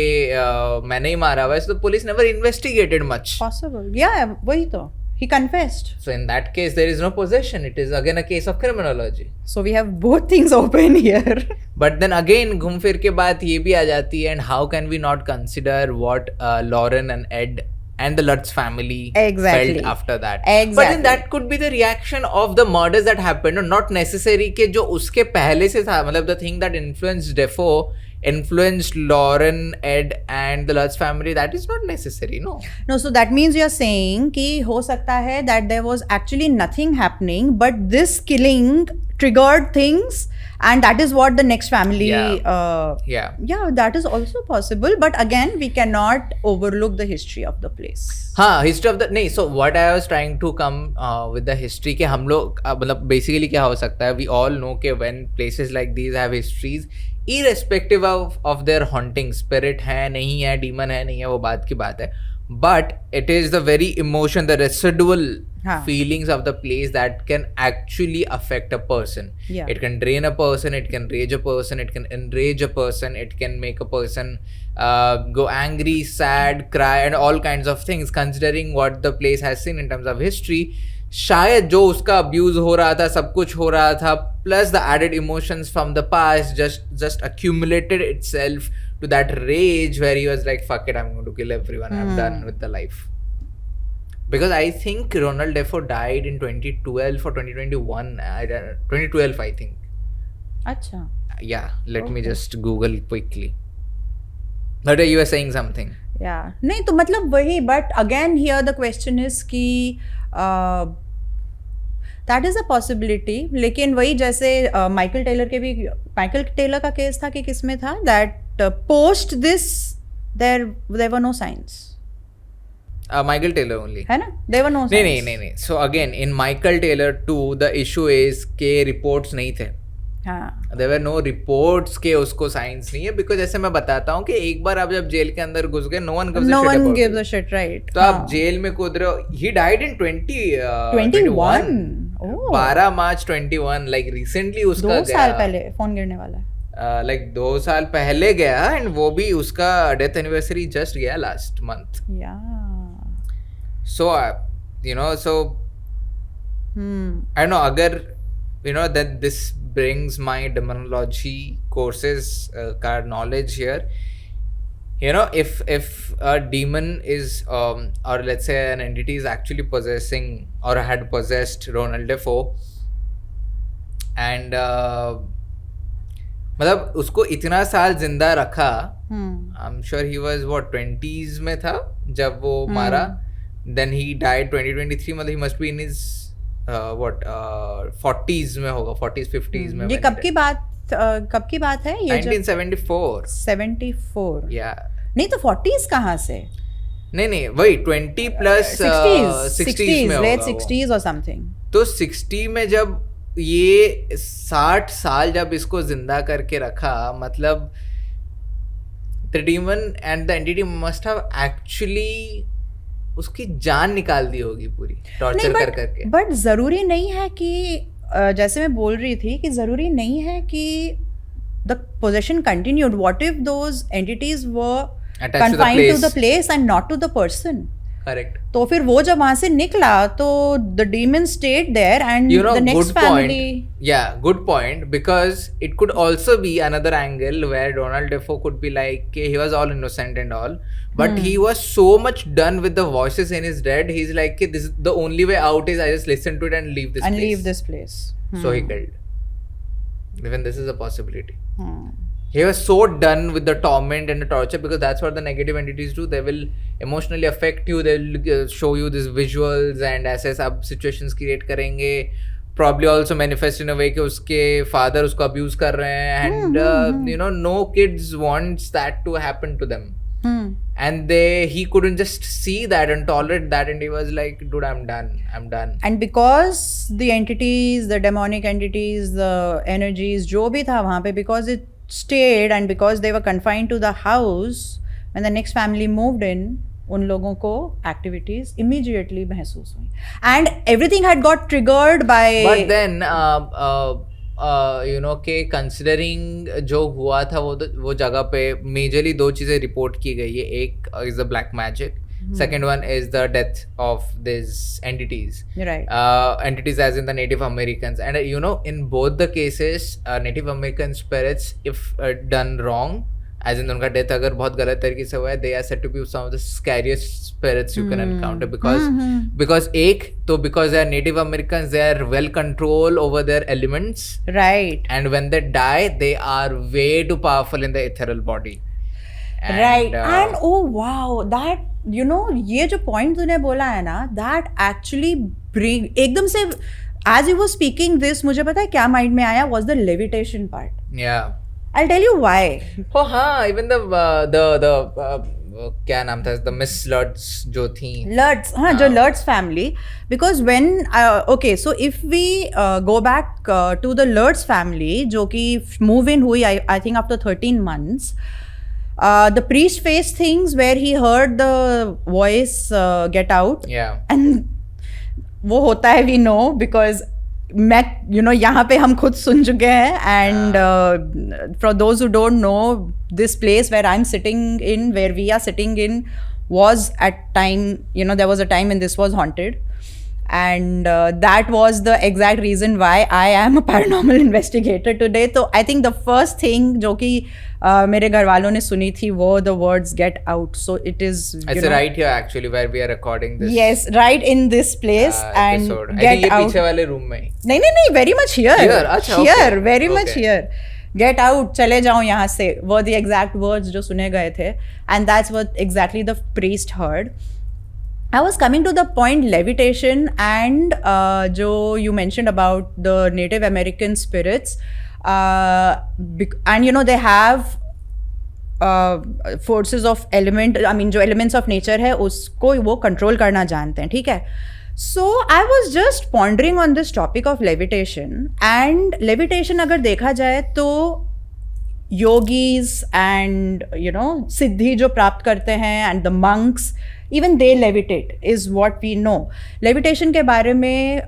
मैंने ही मारा हुआ है, so the police never investigated much. Possible. Yeah, वही तो. He confessed. So in that case, there is no possession. It is again a case of criminology. So we have both things open here. But then again, घूम फिर के बात ये भी आ जाती है, and how can we not consider what Lauren and Ed and the Lutz family felt after that. Exactly. But then that could be the reaction of the murders that happened, or not necessary के जो उसके पहले से था. मतलब the thing that influenced Defoe, influenced Lauren, Ed and the Lutz family, that is not necessary, no? No, so that means you are saying कि हो सकता है that there was actually nothing happening, but this killing triggered things, and that is what the next family yeah, that is also possible. But again, we cannot overlook the history of the place. हाँ, history of the नहीं. So what I was trying to come with the history कि हम लोग मतलब basically क्या हो सकता है, we all know कि when places like these have histories, irrespective of their haunting, spirit है नहीं है, demon है नहीं है, वो बात की बात है. But it is the very emotion, the residual feelings of the place that can actually affect a person. Yeah. It can drain a person, it can rage a person, it can enrage a person, it can make a person go angry, sad, cry, and all kinds of things. Considering what the place has seen in terms of history, शायद जो उसका abuse हो रहा था, सब कुछ हो रहा था, plus the added emotions from the past just accumulated itself to that rage where he was like, fuck it, I'm going to kill everyone, I'm done with the life. Because I think Ronald Defoe died in 2012 or 2021. 2012, I think. Acha. Yeah, let me just Google quickly. But you were saying something. Yeah. नहीं तो मतलब वही, but again here the question is कि that is a possibility. लेकिन वही जैसे Michael Taylor का case था कि किसमें था that post this there were no signs. Michael Taylor only. है ना? There were no signs. नहीं. So again, in Michael Taylor too, the issue is के reports नहीं थे. हाँ. There were no reports के उसको signs नहीं है, because जैसे मैं बताता हूँ कि एक बार आप जब जेल के अंदर घुस गए, no one gives a shit, right. तो आप जेल में कूद रहे हो. He died in 21. 12 March 21, like recently उसका 2 साल पहले फोन गिरने वाला है. Like 2 साल पहले गया, and वो भी उसका डेथ एनिवर्सरी जस्ट गया last month. So you know, so I don't know, अगर you know that this brings my demonology courses का knowledge here. You know, if a demon is or let's say an entity is actually possessing or had possessed Ronald Defoe, and मतलब उसको इतना साल जिंदा रखा, I'm sure he was what 20s में था जब वो मारा, then he died 2023, मतलब he must be in his 40s में होगा, 40s 50s में. ये कब की बात है ये? 1974. 74. Yeah. नहीं तो 40s कहाँ से? नहीं वही 20 प्लस 60s में होगा, late 60s or something. तो 60 में जब ये 60 साल जब इसको जिंदा करके रखा, मतलब the demon and the entity must have actually उसकी जान निकाल दी होगी पूरी, टॉर्चर कर करके. बट जरूरी नहीं है कि जैसे मैं बोल रही थी कि जरूरी नहीं है कि the possession continued. What if those entities were confined to the place and not to the person. Correct. तो फिर वो जब वहां से निकला तो the demon stayed there and you know, the next family. Yeah, good point, because it could also be another angle where Ronald Defoe could be like he was all innocent and all, but he was so much done with the voices in his head. He's like, this is the only way out is I just listen to it and leave this place. So he killed. Even this is a possibility. He was so done with the torment and the torture, because that's what the negative entities do. They will emotionally affect you. They will show you these visuals and ऐसे सब situations create करेंगे. Probably also manifest in a way कि उसके father उसको abuse कर रहे हैं, and you know, no kids wants that to happen to them. And he couldn't just see that and tolerate that, and he was like, dude, I'm done. And because the entities, the demonic entities, the energies जो भी था वहाँ पे, because it stayed and because they were confined to the house, when the next family moved in, उन लोगों को activities immediately महसूस हुई, and everything had got triggered by. But then you know कि considering जो हुआ था वो जगह पे majorly 2 चीजें रिपोर्ट की गई है. एक is the black magic, second one is the death of these entities. Right. Entities as in the Native Americans, and you know, in both the cases, Native American spirits, if done wrong, as in उनका death अगर बहुत गलत तरीके से हुआ है, they are said to be some of the scariest spirits you can encounter, because because they are Native Americans, they are well control over their elements. Right. And when they die, they are way too powerful in the ethereal body. Right. And oh wow, that you know, ये जो point तूने बोला है ना, that actually bring एकदम से as you were speaking this, मुझे पता है क्या mind में आया, was the levitation part. Yeah. I'll tell you why. Oh हाँ, even the क्या नाम था, the Miss Lutz जो थी. Lutz, हाँ, जो Lutz family. Because when okay, so if we go back to the Lutz family, जो कि move in हुई I think after 13 months. The priest faced things where he heard the voice get out. Yeah. And वो होता है, we know, because मैं you know यहाँ पे हम खुद सुन चुके हैं, and for those who don't know, this place where I'm sitting in, where we are sitting in, was at time, you know, there was a time when this was haunted. And that was the exact reason why I am a paranormal investigator today. So I think the first thing जो कि मेरे घर वालों ने सुनी थी वो the words get out. So it is, it's right here actually where we are recording this. Yes, right in this place and episode. Get I think out. ये पीछे वाले room में. नहीं, very much here. Here, अच्छा, here, okay. very much here. Get out, चले जाओ यहाँ से, वर द एग्जैक्ट वर्ड्स जो सुने गए थे, and that's what exactly the priest heard. I was coming to the point levitation and जो you mentioned about the Native American spirits, and you know they have forces of element, I mean जो elements of nature है उसको वो control करना जानते हैं, ठीक है. So I was just pondering on this topic of levitation, and levitation अगर देखा जाए तो yogis and you know सिद्धि जो प्राप्त करते हैं and the monks, even they levitate is what we know. Levitation के बारे में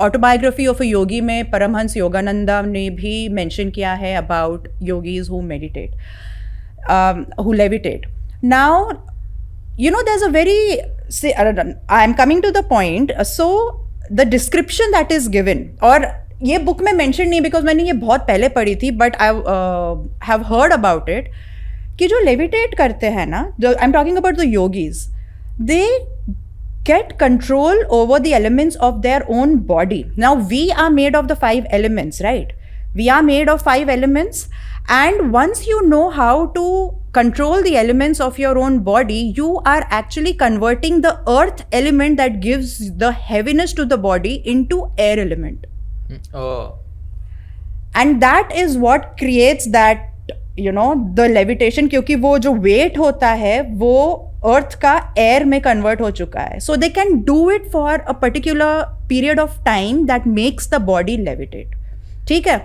ऑटोबायोग्राफी ऑफ अ योगी में परमहंस योगानंदा ने भी मेंशन किया है about yogis who meditate, who levitate. Now you know there's a very I'm coming to the point, so the description that is given, और ये बुक में मेंशन नहीं बिकॉज मैंने ये बहुत पहले पढ़ी थी, but I have heard about it, कि जो लेविटेट करते हैं ना, I am talking about the yogis, they get control over the elements of their own body. Now we are made of the 5 elements, right? We are made of 5 elements, and once you know how to control the elements of your own body, you are actually converting the earth element that gives the heaviness to the body into air element. Oh. And that is what creates that, you know, the levitation, क्योंकि वो जो weight होता है वो अर्थ का air में convert हो चुका है. So they can do it for a particular period of time that makes the body levitate. ठीक है.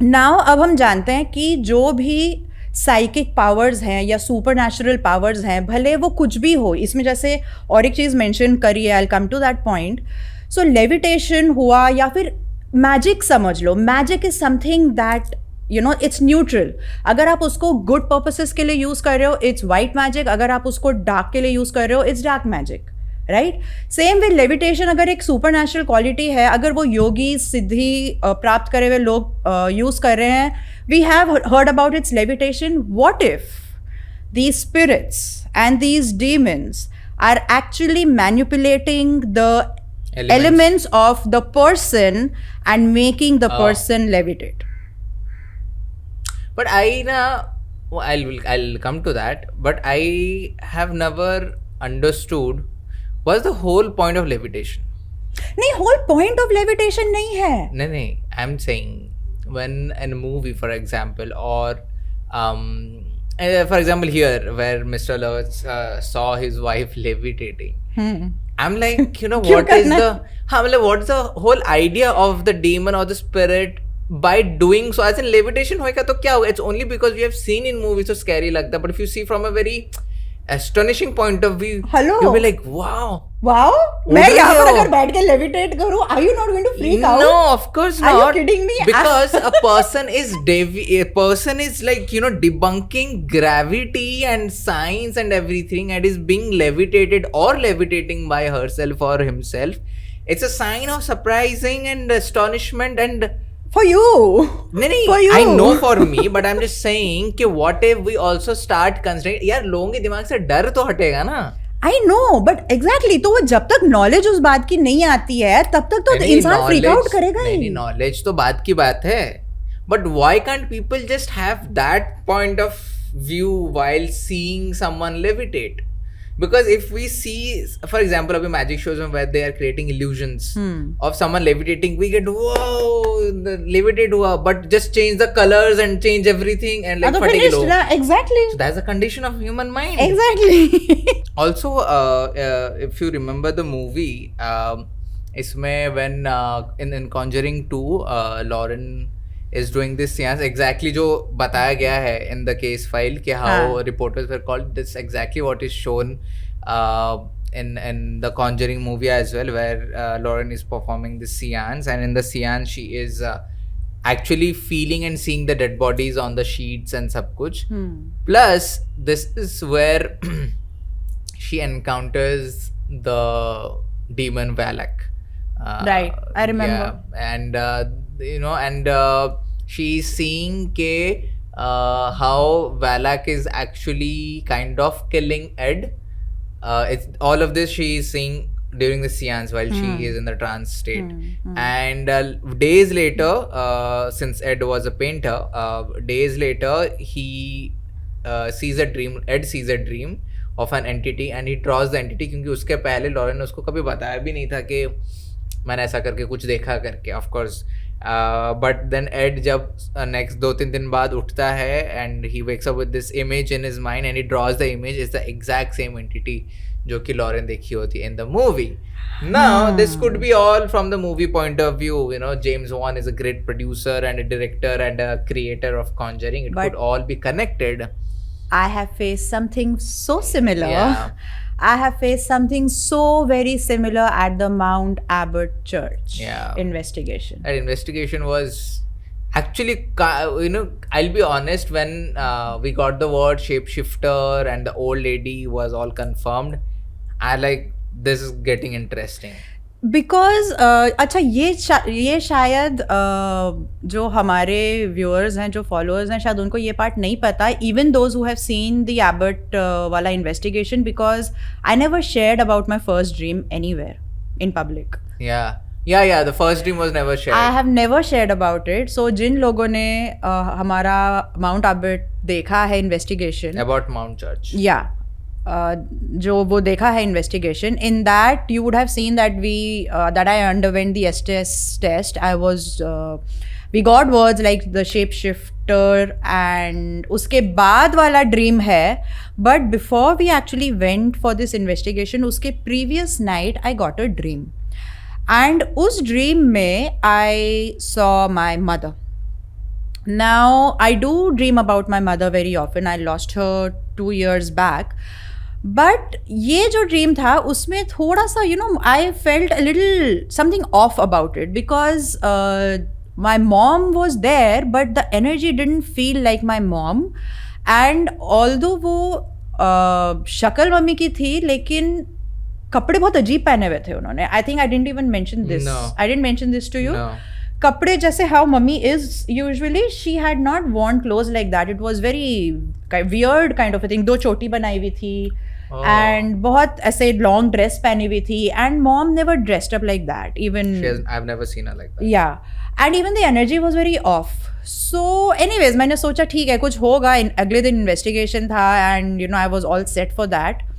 नाउ अब हम जानते हैं कि जो भी साइकिक पावर्स हैं या सुपर नेचुरल पावर्स हैं, भले वो कुछ भी हो, इसमें जैसे और एक चीज़ मेंशन करी है, I will come to that point. So levitation हुआ या फिर मैजिक समझ लो, magic is something that you know it's neutral. अगर आप उसको गुड पर्पसेस के लिए यूज़ कर रहे हो, इट्स वाइट मैजिक. अगर आप उसको डार्क के लिए यूज़ कर रहे हो, it's dark magic, right. Same with levitation, अगर एक सुपर नेचुरल क्वालिटी है, अगर वो योगी सिद्धि प्राप्त करे हुए लोग यूज़ कर रहे हैं, we have heard about its levitation. What if these spirits and these demons are actually manipulating the elements of the person and making the person levitate? But I'll come to that. But I have never understood what's the whole point of levitation. नहीं, whole point of levitation नहीं है. नहीं. I'm saying when in a movie, for example, or for example here where Mr. Lewis saw his wife levitating. I'm like, you know, what's the whole idea of the demon or the spirit by doing so? As in levitation hoega to kya hoga? It's only because we have seen in movies so scary lagta, but if you see from a very astonishing point of view, you'll be like, wow, मैं यहाँ पर अगर बैठ के levitate करूँ, are you not going to freak out? No, of course not. Are you kidding me? Because a person is like, you know, debunking gravity and science and everything, and is being levitated or levitating by herself or himself. It's a sign of surprising and astonishment and for you. For you. I know for me, but I'm just saying कि what if we also start considering, यार लोगों के दिमाग से डर तो हटेगा ना. I know, but exactly, तो वो जब तक नॉलेज उस बात की नहीं आती है तब तक तो इंसान फ्रीक आउट करेगा ही. नहीं, नॉलेज तो बात की बात है, but why can't people just have that point of view while seeing someone levitate? Because if we see, for example, अभी magic shows where they are creating illusions of someone levitating, we get whoa, the levitate हुआ, but just change the colors and change everything and like finished ना, exactly. So that's a condition of human mind. Exactly. Also, if you remember the movie, इसमें when in Conjuring 2, Lauren is doing this seance, exactly जो बताया गया है in the case file कि how reporters were called. This exactly what is shown in the Conjuring movie as well, where Lauren is performing this seance, and in the seance she is actually feeling and seeing the dead bodies on the sheets and sab kuch. Plus this is where she encounters the demon Valak. Right, I remember. Yeah, and you know, and she's seeing how Valak is actually kind of killing Ed. It's all of this she is seeing during the seance while she is in the trance state. And days later, since Ed was a painter, days later he sees a dream. Ed sees a dream of an entity and he draws the entity, क्योंकि उसके पहले Lauren ने उसको कभी बताया भी नहीं था कि मैंने ऐसा करके कुछ देखा करके, of course. But then Ed जब नेक्स्ट 2-3 दिन बाद उठता है and he wakes up with this image in his mind and he draws the image, is the exact same entity जो कि लॉरेन देखी होती है in the movie. Now, this could be all from the movie point of view. You know, James Wan is a great producer and a director and a creator of Conjuring. It could all be connected. I have faced something so similar. Yeah. I have faced something so very similar at the Mount Abbott Church investigation. That investigation was actually, you know, I'll be honest, when we got the word shapeshifter and the old lady was all confirmed, I like, this is getting interesting. Because अच्छा ये शायद जो हमारे viewers हैं, जो followers हैं, शायद उनको ये पार्ट नहीं पता, even those who have seen the Ebert वाला investigation, because I never shared about my first dream anywhere in public. Yeah, the first dream was never shared. I have never shared about it. So जिन लोगों ने हमारा mount Ebert देखा है investigation, about Mount Church, जो वो देखा है investigation, in that you would have seen that that I underwent the STS test. I was we got words like the shape shifter, and उसके बाद वाला ड्रीम है. But before we actually went for this investigation, उसके previous night I got a dream, and उस dream में I saw my mother. Now, I do dream about my mother very often. I lost her 2 years back. But ये जो dream था उसमें थोड़ा सा, you know, I felt a little something off about it, because my mom was there but the energy didn't feel like my mom. And although वो शक्ल mummy की थी, लेकिन कपड़े बहुत अजीब पहने हुए थे उन्होंने. I think I didn't even mention this. No. I didn't mention this to you. No. कपड़े जैसे how mummy is usually, she had not worn clothes like that. It was very weird kind of a thing. 2 चोटी बनाई हुई थी, and बहुत ऐसे long dress पहनी हुई थी, and mom never dressed up like that. Even I've never seen her like that. Yeah, and even the energy was very off. So anyways, मैंने सोचा ठीक है कुछ होगा. अगले दिन investigation था, and you know I was all set for that.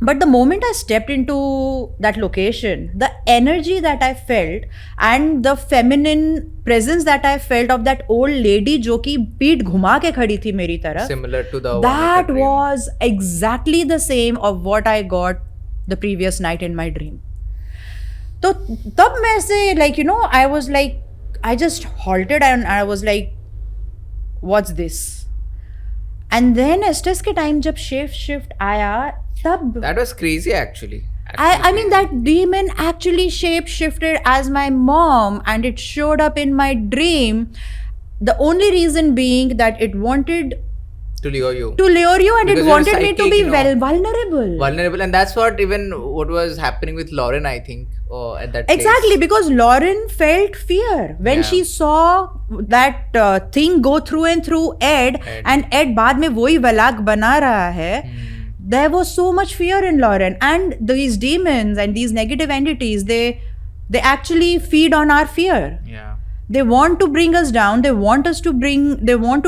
But the moment I stepped into that location, the energy that I felt and the feminine presence that I felt of that old lady जो कि पीठ घुमा के खड़ी थी मेरी तरफ, similar to the that was exactly the same of what I got the previous night in my dream. तो तब मैं से like, you know, I was like, I just halted and I was like, what's this? And then estes के time जब shift आया, तब that was crazy actually. I mean that demon actually shape shifted as my mom, and it showed up in my dream. The only reason being that it wanted to lure you, and because it wanted psychic, me to be you know, vulnerable, and that's what was happening with Lauren, I think, at that exactly place. Because Lauren felt fear when she saw that thing go through and through Ed. And Ed बाद में वही वलाग बना रहा है. There was so much fear in Lauren, and these demons and these negative entities, they actually feed on our fear. Yeah. They want to bring us down. They want to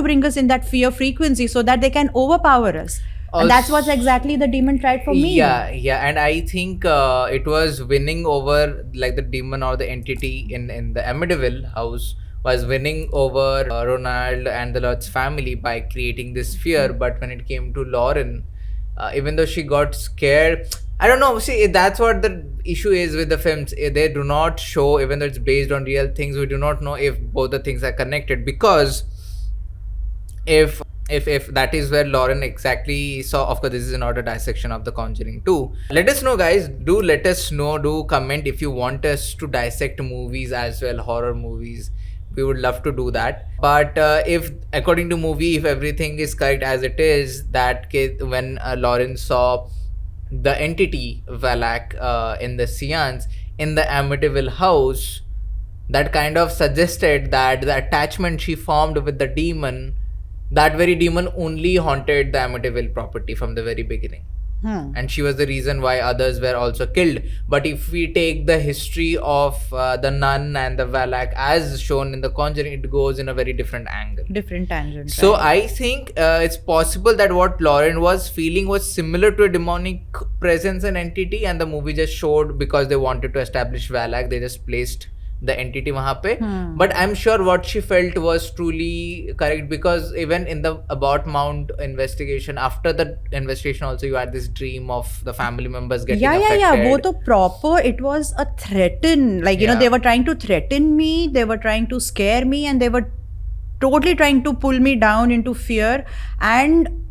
bring us in that fear frequency so that they can overpower us. And that's what exactly the demon tried for me. Yeah, and I think it was winning over, like the demon or the entity in the Amityville house was winning over Ronald and the Lutz family by creating this fear. But when it came to Lauren, even though she got scared, I don't know. See, that's what the issue is with the films. They do not show, even though it's based on real things, we do not know if both the things are connected. Because if that is where Lauren exactly saw, of course, this is not a dissection of The Conjuring 2. Let us know, guys. Do let us know. Do comment if you want us to dissect movies as well, horror movies. We would love to do that. But if, according to movie, if everything is correct as it is, that case, when Lauren saw the entity Valak in the seance in the Amityville house, that kind of suggested that the attachment she formed with the demon, that very demon only haunted the Amityville property from the very beginning. and she was the reason why others were also killed. But if we take the history of the nun and the Valak as shown in The Conjuring, it goes in a very different angle, different tangent. So I think it's possible that what Lauren was feeling was similar to a demonic presence and entity, and the movie just showed, because they wanted to establish Valak, they just placed the entity wahan pe. But I'm sure what she felt was truly correct, because even in the About Mount investigation, after the investigation also, you had this dream of the family members getting affected. वो तो proper, it was a threaten, like, you know, they were trying to threaten me, they were trying to scare me, and they were totally trying to pull me down into fear. And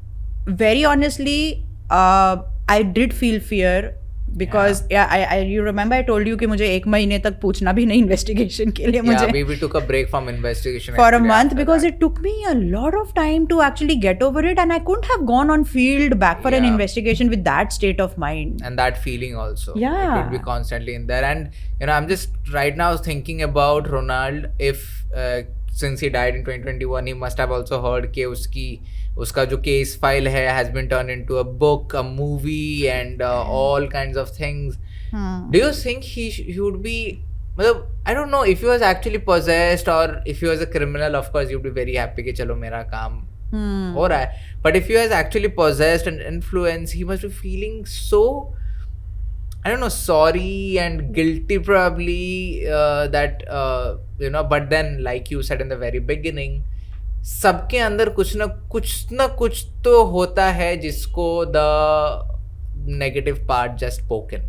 very honestly, I did feel fear, because I you remember I told you कि मुझे 1 महीने तक पूछना भी नहीं investigation के लिए. मुझे we took a break from investigation for a month, because it took me a lot of time to actually get over it, and I couldn't have gone on field back for an investigation with that state of mind and that feeling also. Yeah, it would be constantly in there. And you know, I'm just right now thinking about Ronald. If since he died in 2021, he must have also heard कि उसका जो case file है has been turned into a book, a movie, and all kinds of things. Do you think he would be, I don't know if he was actually possessed, or if he was a criminal, of course you would be very happy कि चलो मेरा काम हो रहा है. But if he was actually possessed and influenced, he must be feeling so, I don't know, sorry and guilty probably, that you know. But then, like you said in the very beginning, सबके अंदर कुछ ना कुछ तो होता है जिसको the negative part just spoken.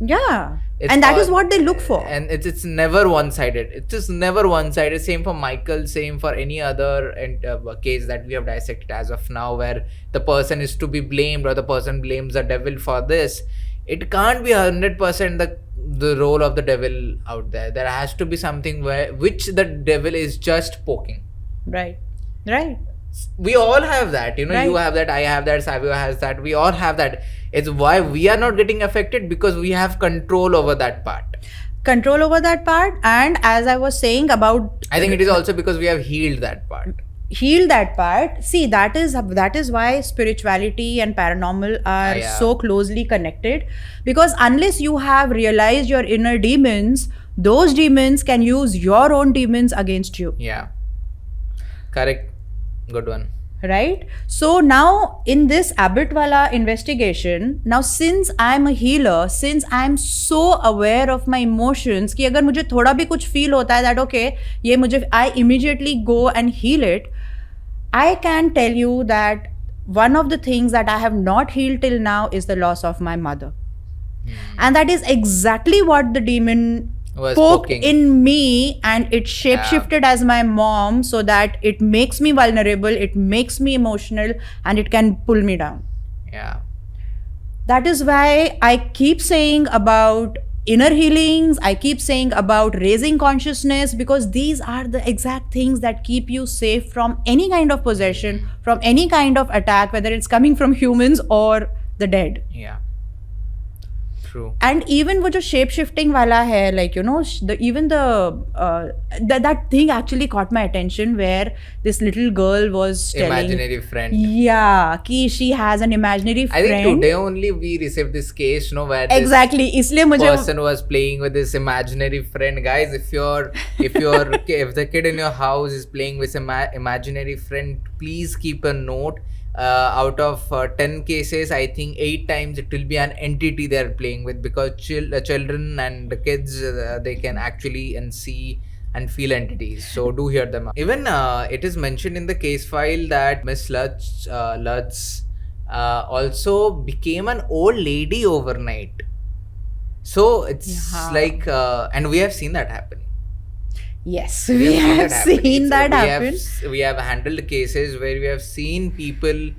And that is what they look for. And it's never one-sided. It is never one-sided. Same for Michael, same for any other case that we have dissected as of now, where the person is to be blamed, or the person blames the devil for this. It can't be 100% the role of the devil out there. There has to be something which the devil is just poking. Right. We all have that, you know. You have that, I have that, Savio has that, we all have that. It's why we are not getting affected, because we have control over that part. And as I was saying about, I think it is also because we have healed that part. See, that is why spirituality and paranormal are so closely connected, because unless you have realized your inner demons, those demons can use your own demons against you. Correct. Good one. Right? So now in this Abbott wala investigation, now since I'm a healer, since I'm so aware of my emotions कि अगर मुझे थोड़ा भी कुछ feel होता है that okay, ये मुझे, I immediately go and heal it. I can tell you that one of the things that I have not healed till now is the loss of my mother. And that is exactly what the demon was poked poking in me, and it shapeshifted as my mom, so that it makes me vulnerable, it makes me emotional, and it can pull me down. That is why I keep saying about inner healings, I keep saying about raising consciousness, because these are the exact things that keep you safe from any kind of possession, from any kind of attack, whether it's coming from humans or the dead. True. And even wo jo shape-shifting wala hai, like, you know, that thing actually caught my attention, where this little girl was telling imaginary friend. Ki she has an imaginary friend. I think today only we received this case, you know, where exactly this person was playing with this imaginary friend. Guys, if the kid in your house is playing with imaginary friend, please keep a note. Out of 10 cases, I think 8 times it will be an entity they're playing with, because children and the kids, they can actually see and feel entities. So do hear them out. Even it is mentioned in the case file that Miss Lutz also became an old lady overnight. So it's like, and we have seen that happen. Yes, we have seen that happen. We have handled cases where we have seen people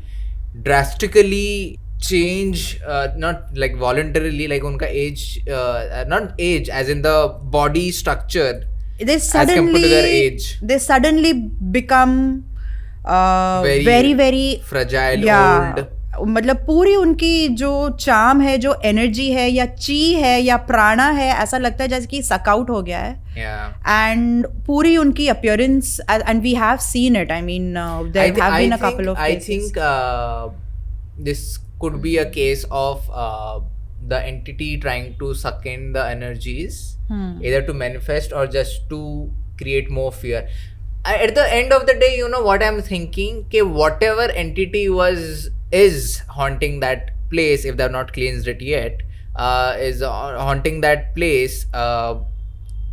drastically change, not like voluntarily, like unka age, not age as in the body structure, as compared to their age. They suddenly become very, very fragile, old. मतलब पूरी उनकी जो charm है, जो energy है, या ची है, या प्राणा है, ऐसा लगता है जैसे कि सक आउट हो गया है. एंड पूरी उनकी appearance, and we have seen it. I mean there have been a couple of cases. I think this could be a case of the entity trying to suck in the energies, either to manifest or just to create more fear. At the end of the day, you know what I'm thinking? Ke whatever entity is haunting that place, if they've not cleansed it yet, is haunting that place.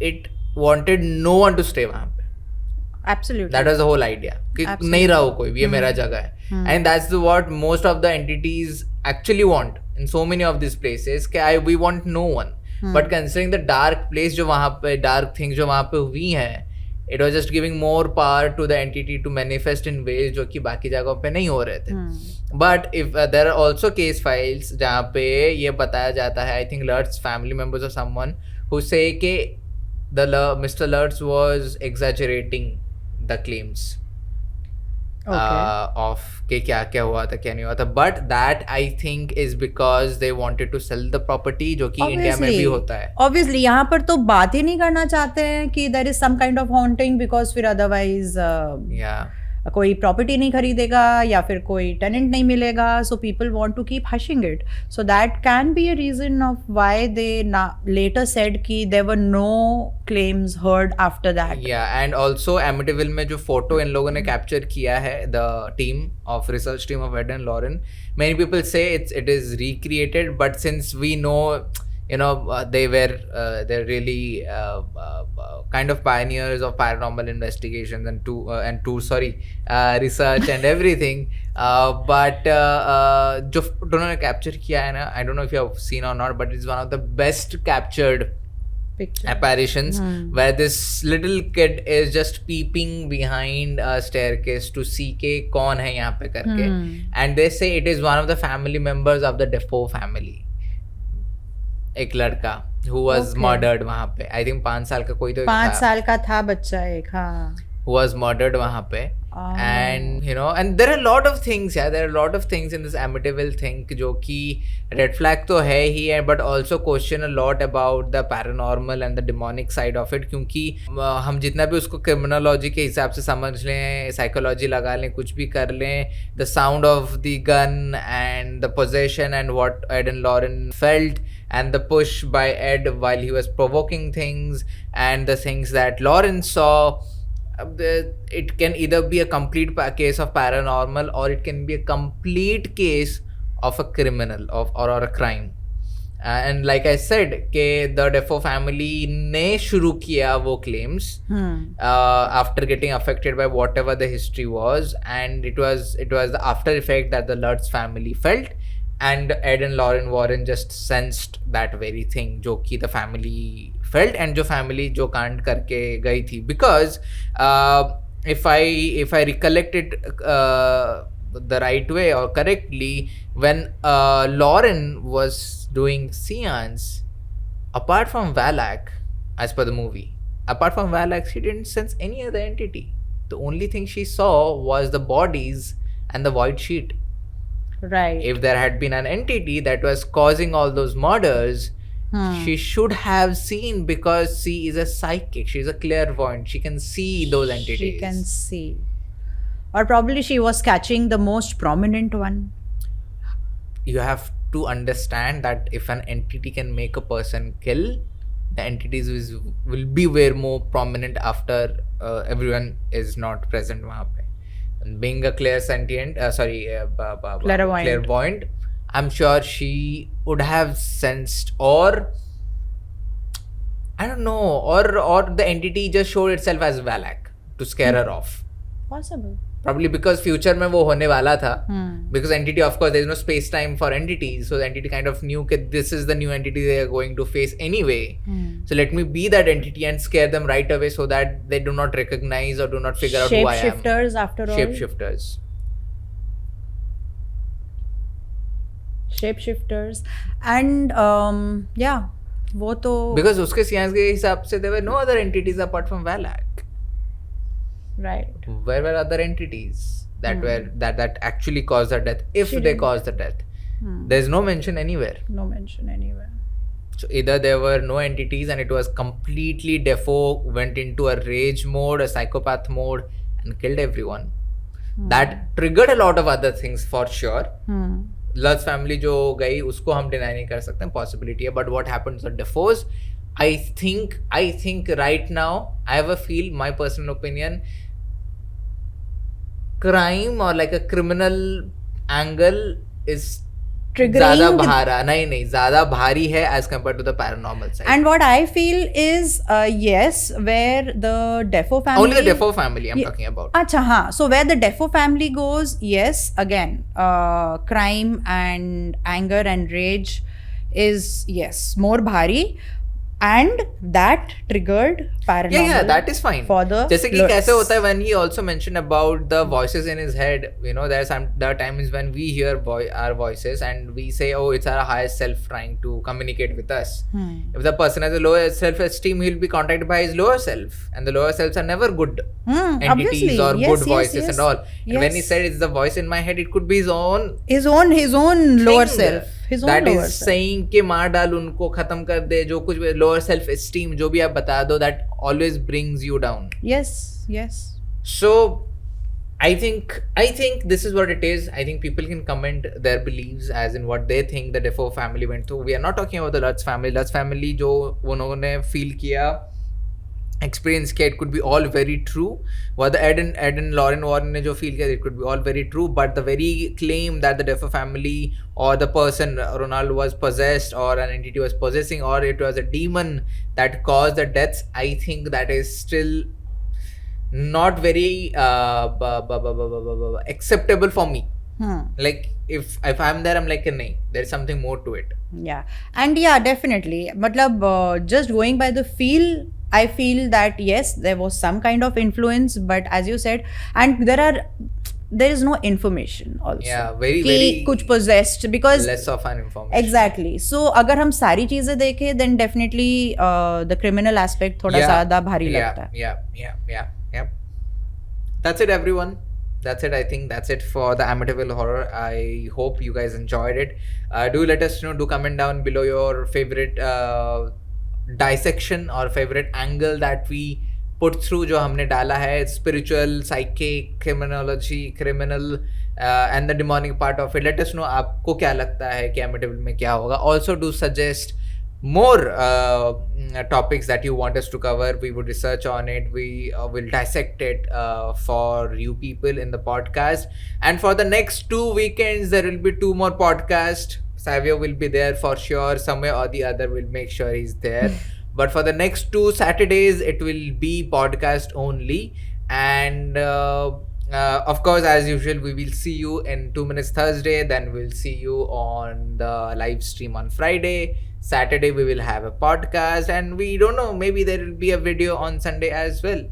It wanted no one to stay वहाँ पे. Absolutely. That was the whole idea. कि नहीं रहो कोई, ये मेरा जगह है. And that's what most of the entities actually want in so many of these places. कि we want no one. But considering the dark place जो वहाँ पे, dark things जो वहाँ पे हुई हैं, it was just giving more power to the entity to manifest in ways जो कि बाकी जगहों पे नहीं हो रहे थे. But if there are also case files जहाँ पे ये बताया जाता है, I think Lurt's family members or someone who say कि Mr. Lurtz was exaggerating the claims of कि क्या क्या हुआ था क्या नहीं हुआ था. But that I think is because they wanted to sell the property, जो कि इंडिया में भी होता है. Obviously यहाँ पर तो बात ही नहीं करना चाहते हैं कि there is some kind of haunting because फिर otherwise कोई प्रॉपर्टी नहीं खरीदेगा या फिर कोई टेनेंट नहीं मिलेगा. So people want to keep hushing it. So that can be a reason of why they later said कि there were no claims heard after that. या एंड आल्सो एमिटीविल में जो फोटो इन लोगों ने कैप्चर किया है, the team of research team of Ed and Lorraine, many people say it is recreated, but since we know they're really kind of pioneers of paranormal investigations and research and everything. But जो उन्होंने capture किया है ना, I don't know if you have seen or not, but it's one of the best captured apparitions where this little kid is just peeping behind a staircase to see के कौन है यहाँ पे करके, and they say it is one of the family members of the Defoe family. एक लड़का who was murdered वहाँ पे. I think 5 साल का कोई तो 5 साल का था बच्चा एक. हाँ, who was murdered वहाँ पे. And and there are a lot of things, there are a lot of things in this Amityville thing जो कि red flag तो है ही है, but also question a lot about the paranormal and the demonic side of it. क्योंकि हम जितना भी उसको criminology के हिसाब से समझ लें, psychology लगा लें, कुछ भी कर लें, the sound of the gun and the possession and what Ed and Lauren felt and the push by Ed while he was provoking things and the things that Lauren saw, it can either be a complete case of paranormal or it can be a complete case of a criminal or a crime. And like I said, के the Defoe family ने शुरू किया वो claims after getting affected by whatever the history was, and it was the after effect that the Lurtz family felt, and Ed and Lauren Warren just sensed that very thing जो कि the family felt and जो family जो कांड करके गई थी. Because if I recollect it the right way or correctly, when Lauren was doing seance, apart from Valak, as per the movie, apart from Valak, she didn't sense any other entity. The only thing she saw was the bodies and the white sheet. Right. If there had been an entity that was causing all those murders, she should have seen, because she is a psychic, she's a clairvoyant, she can see those entities. She can see. Or probably she was catching the most prominent one. You have to understand that if an entity can make a person kill, the entities will be way more prominent after everyone is not present वहाँ पे. And being a clairvoyant, I'm sure she would have sensed, or I don't know, or the entity just showed itself as Valak to scare her off. Possible. Probably because future में वो होने वाला था. Because entity, of course, there is no space time for entities, so the entity kind of knew that this is the new entity they are going to face anyway. So let me be that entity and scare them right away so that they do not recognize or do not figure out who I am. Shapeshifters, after all. Shapeshifters. And yeah, वो तो. Because उसके science के हिसाब से there were no other entities apart from Valak. Right. Where were other entities that actually caused her death, if they caused the death? There's no mention anywhere. No mention anywhere. So either there were no entities and it was completely Defoe went into a rage mode, a psychopath mode, and killed everyone. That triggered a lot of other things for sure. Large family जो गई उसको हम deny नहीं कर सकते, possibility है. But what happens on DeFeos, I think right now I have a feel, my personal opinion, crime or like a criminal angle is ज़्यादा भारी है as compared to the paranormal side. And what I feel is yes, where the Defo family, only the Defo family I'm talking about. Acha, हाँ. So where the Defo family goes, yes, again, crime and anger and rage is yes more bhari. And that triggered paranormal. Yeah, that is fine. For the जैसे कि कैसे होता है when he also mentioned about the voices in his head, you know, there are times when we hear our voices and we say, oh, it's our highest self trying to communicate with us. If the person has a lower self-esteem, he'll be contacted by his lower self, and the lower selves are never good entities or good voices and all. And when he said it's the voice in my head, it could be his own lower self. That is saying कि मार डाल उनको, खत्म कर दे, जो कुछ lower self esteem जो भी आप बता दो, that always brings you down. Yes. So I think this is what it is. I think people can comment their beliefs as in what they think the Defo family went through. We are not talking about the Lutz family जो उन्होंने feel किया, experience किया, it could be all very true. What the Ed and Lauren Warren ने जो feel किया, it could be all very true. But the very claim that the Defo family or the person Ronald was possessed or an entity was possessing or it was a demon that caused the deaths, I think that is still not very acceptable for me. Like if I'm there, I'm like, nahi, there's something more to it. Yeah, and yeah, definitely. Matlab, just going by the feel, I feel that yes, there was some kind of influence, but as you said, and there is no information also. Yeah, very कुछ possessed, because less of an information. Exactly. So अगर हम सारी चीजें देखें, then definitely the criminal aspect थोड़ा ज़्यादा भारी लगता है. Yeah. That's it, everyone. That's it. I think that's it for the Amity Ville Horror. I hope you guys enjoyed it. Do let us know. Do comment down below your favorite dissection or favorite angle that we put through जो हमने डाला है, spiritual, psychic, criminology, criminal and the demonic part of it. Let us know आपको क्या लगता है कि Amityville में क्या होगा. Also do suggest more topics that you want us to cover. We would research on it. We will dissect it for you people in the podcast. And for the next 2 weekends, there will be 2 more podcasts. Savio will be there for sure. Somewhere or the other, we'll make sure he's there. But for the next 2 Saturdays, it will be podcast only. And of course, as usual, we will see you in 2 Minutes Thursday. Then we'll see you on the live stream on Friday. Saturday, we will have a podcast. And we don't know, maybe there will be a video on Sunday as well.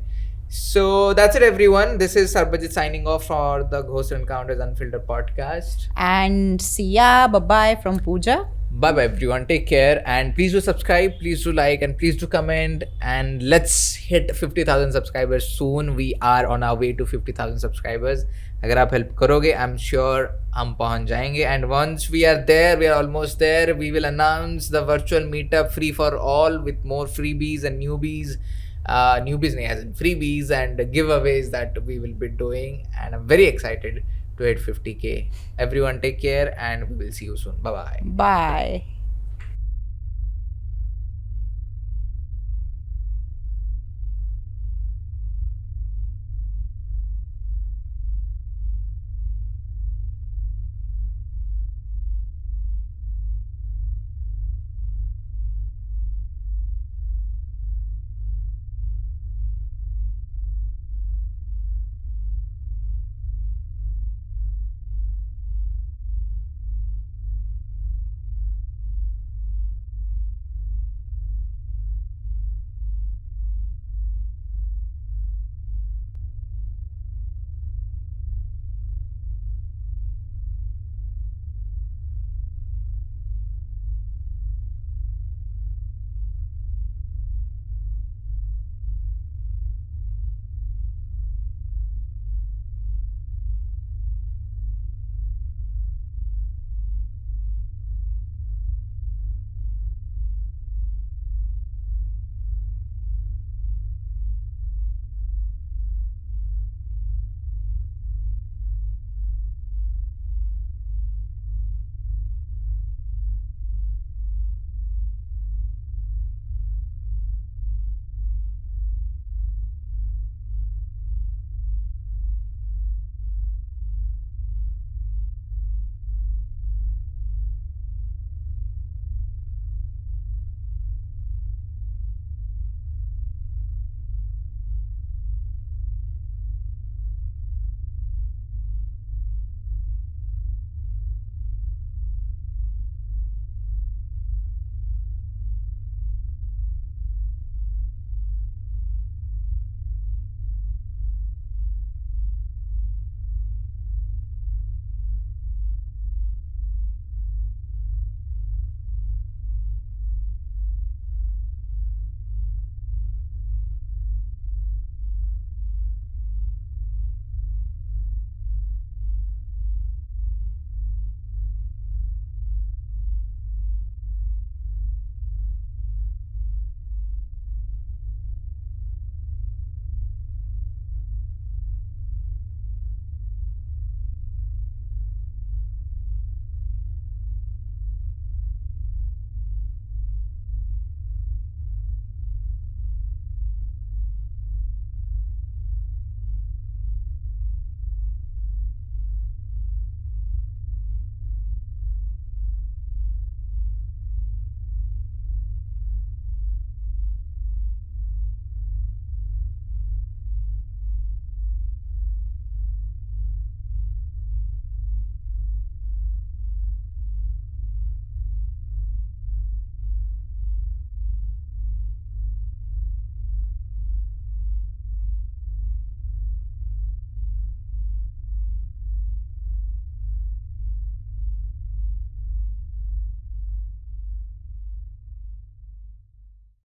So that's it, everyone. This is Sarbajeet signing off for the Ghost Encounters Unfiltered Podcast. And see ya. Bye-bye from Pooja. Bye-bye, everyone. Take care. And please do subscribe, please do like, and please do comment. And let's hit 50,000 subscribers soon. We are on our way to 50,000 subscribers. अगर आप help करोगे, I'm sure हम पहुंच जाएंगे. And once we are there, we are almost there, we will announce the virtual meetup free for all with more freebies and newbies. Newbies as in freebies and giveaways that we will be doing. And I'm very excited to hit 50K. Everyone take care and we will see you soon. Bye-bye. Bye.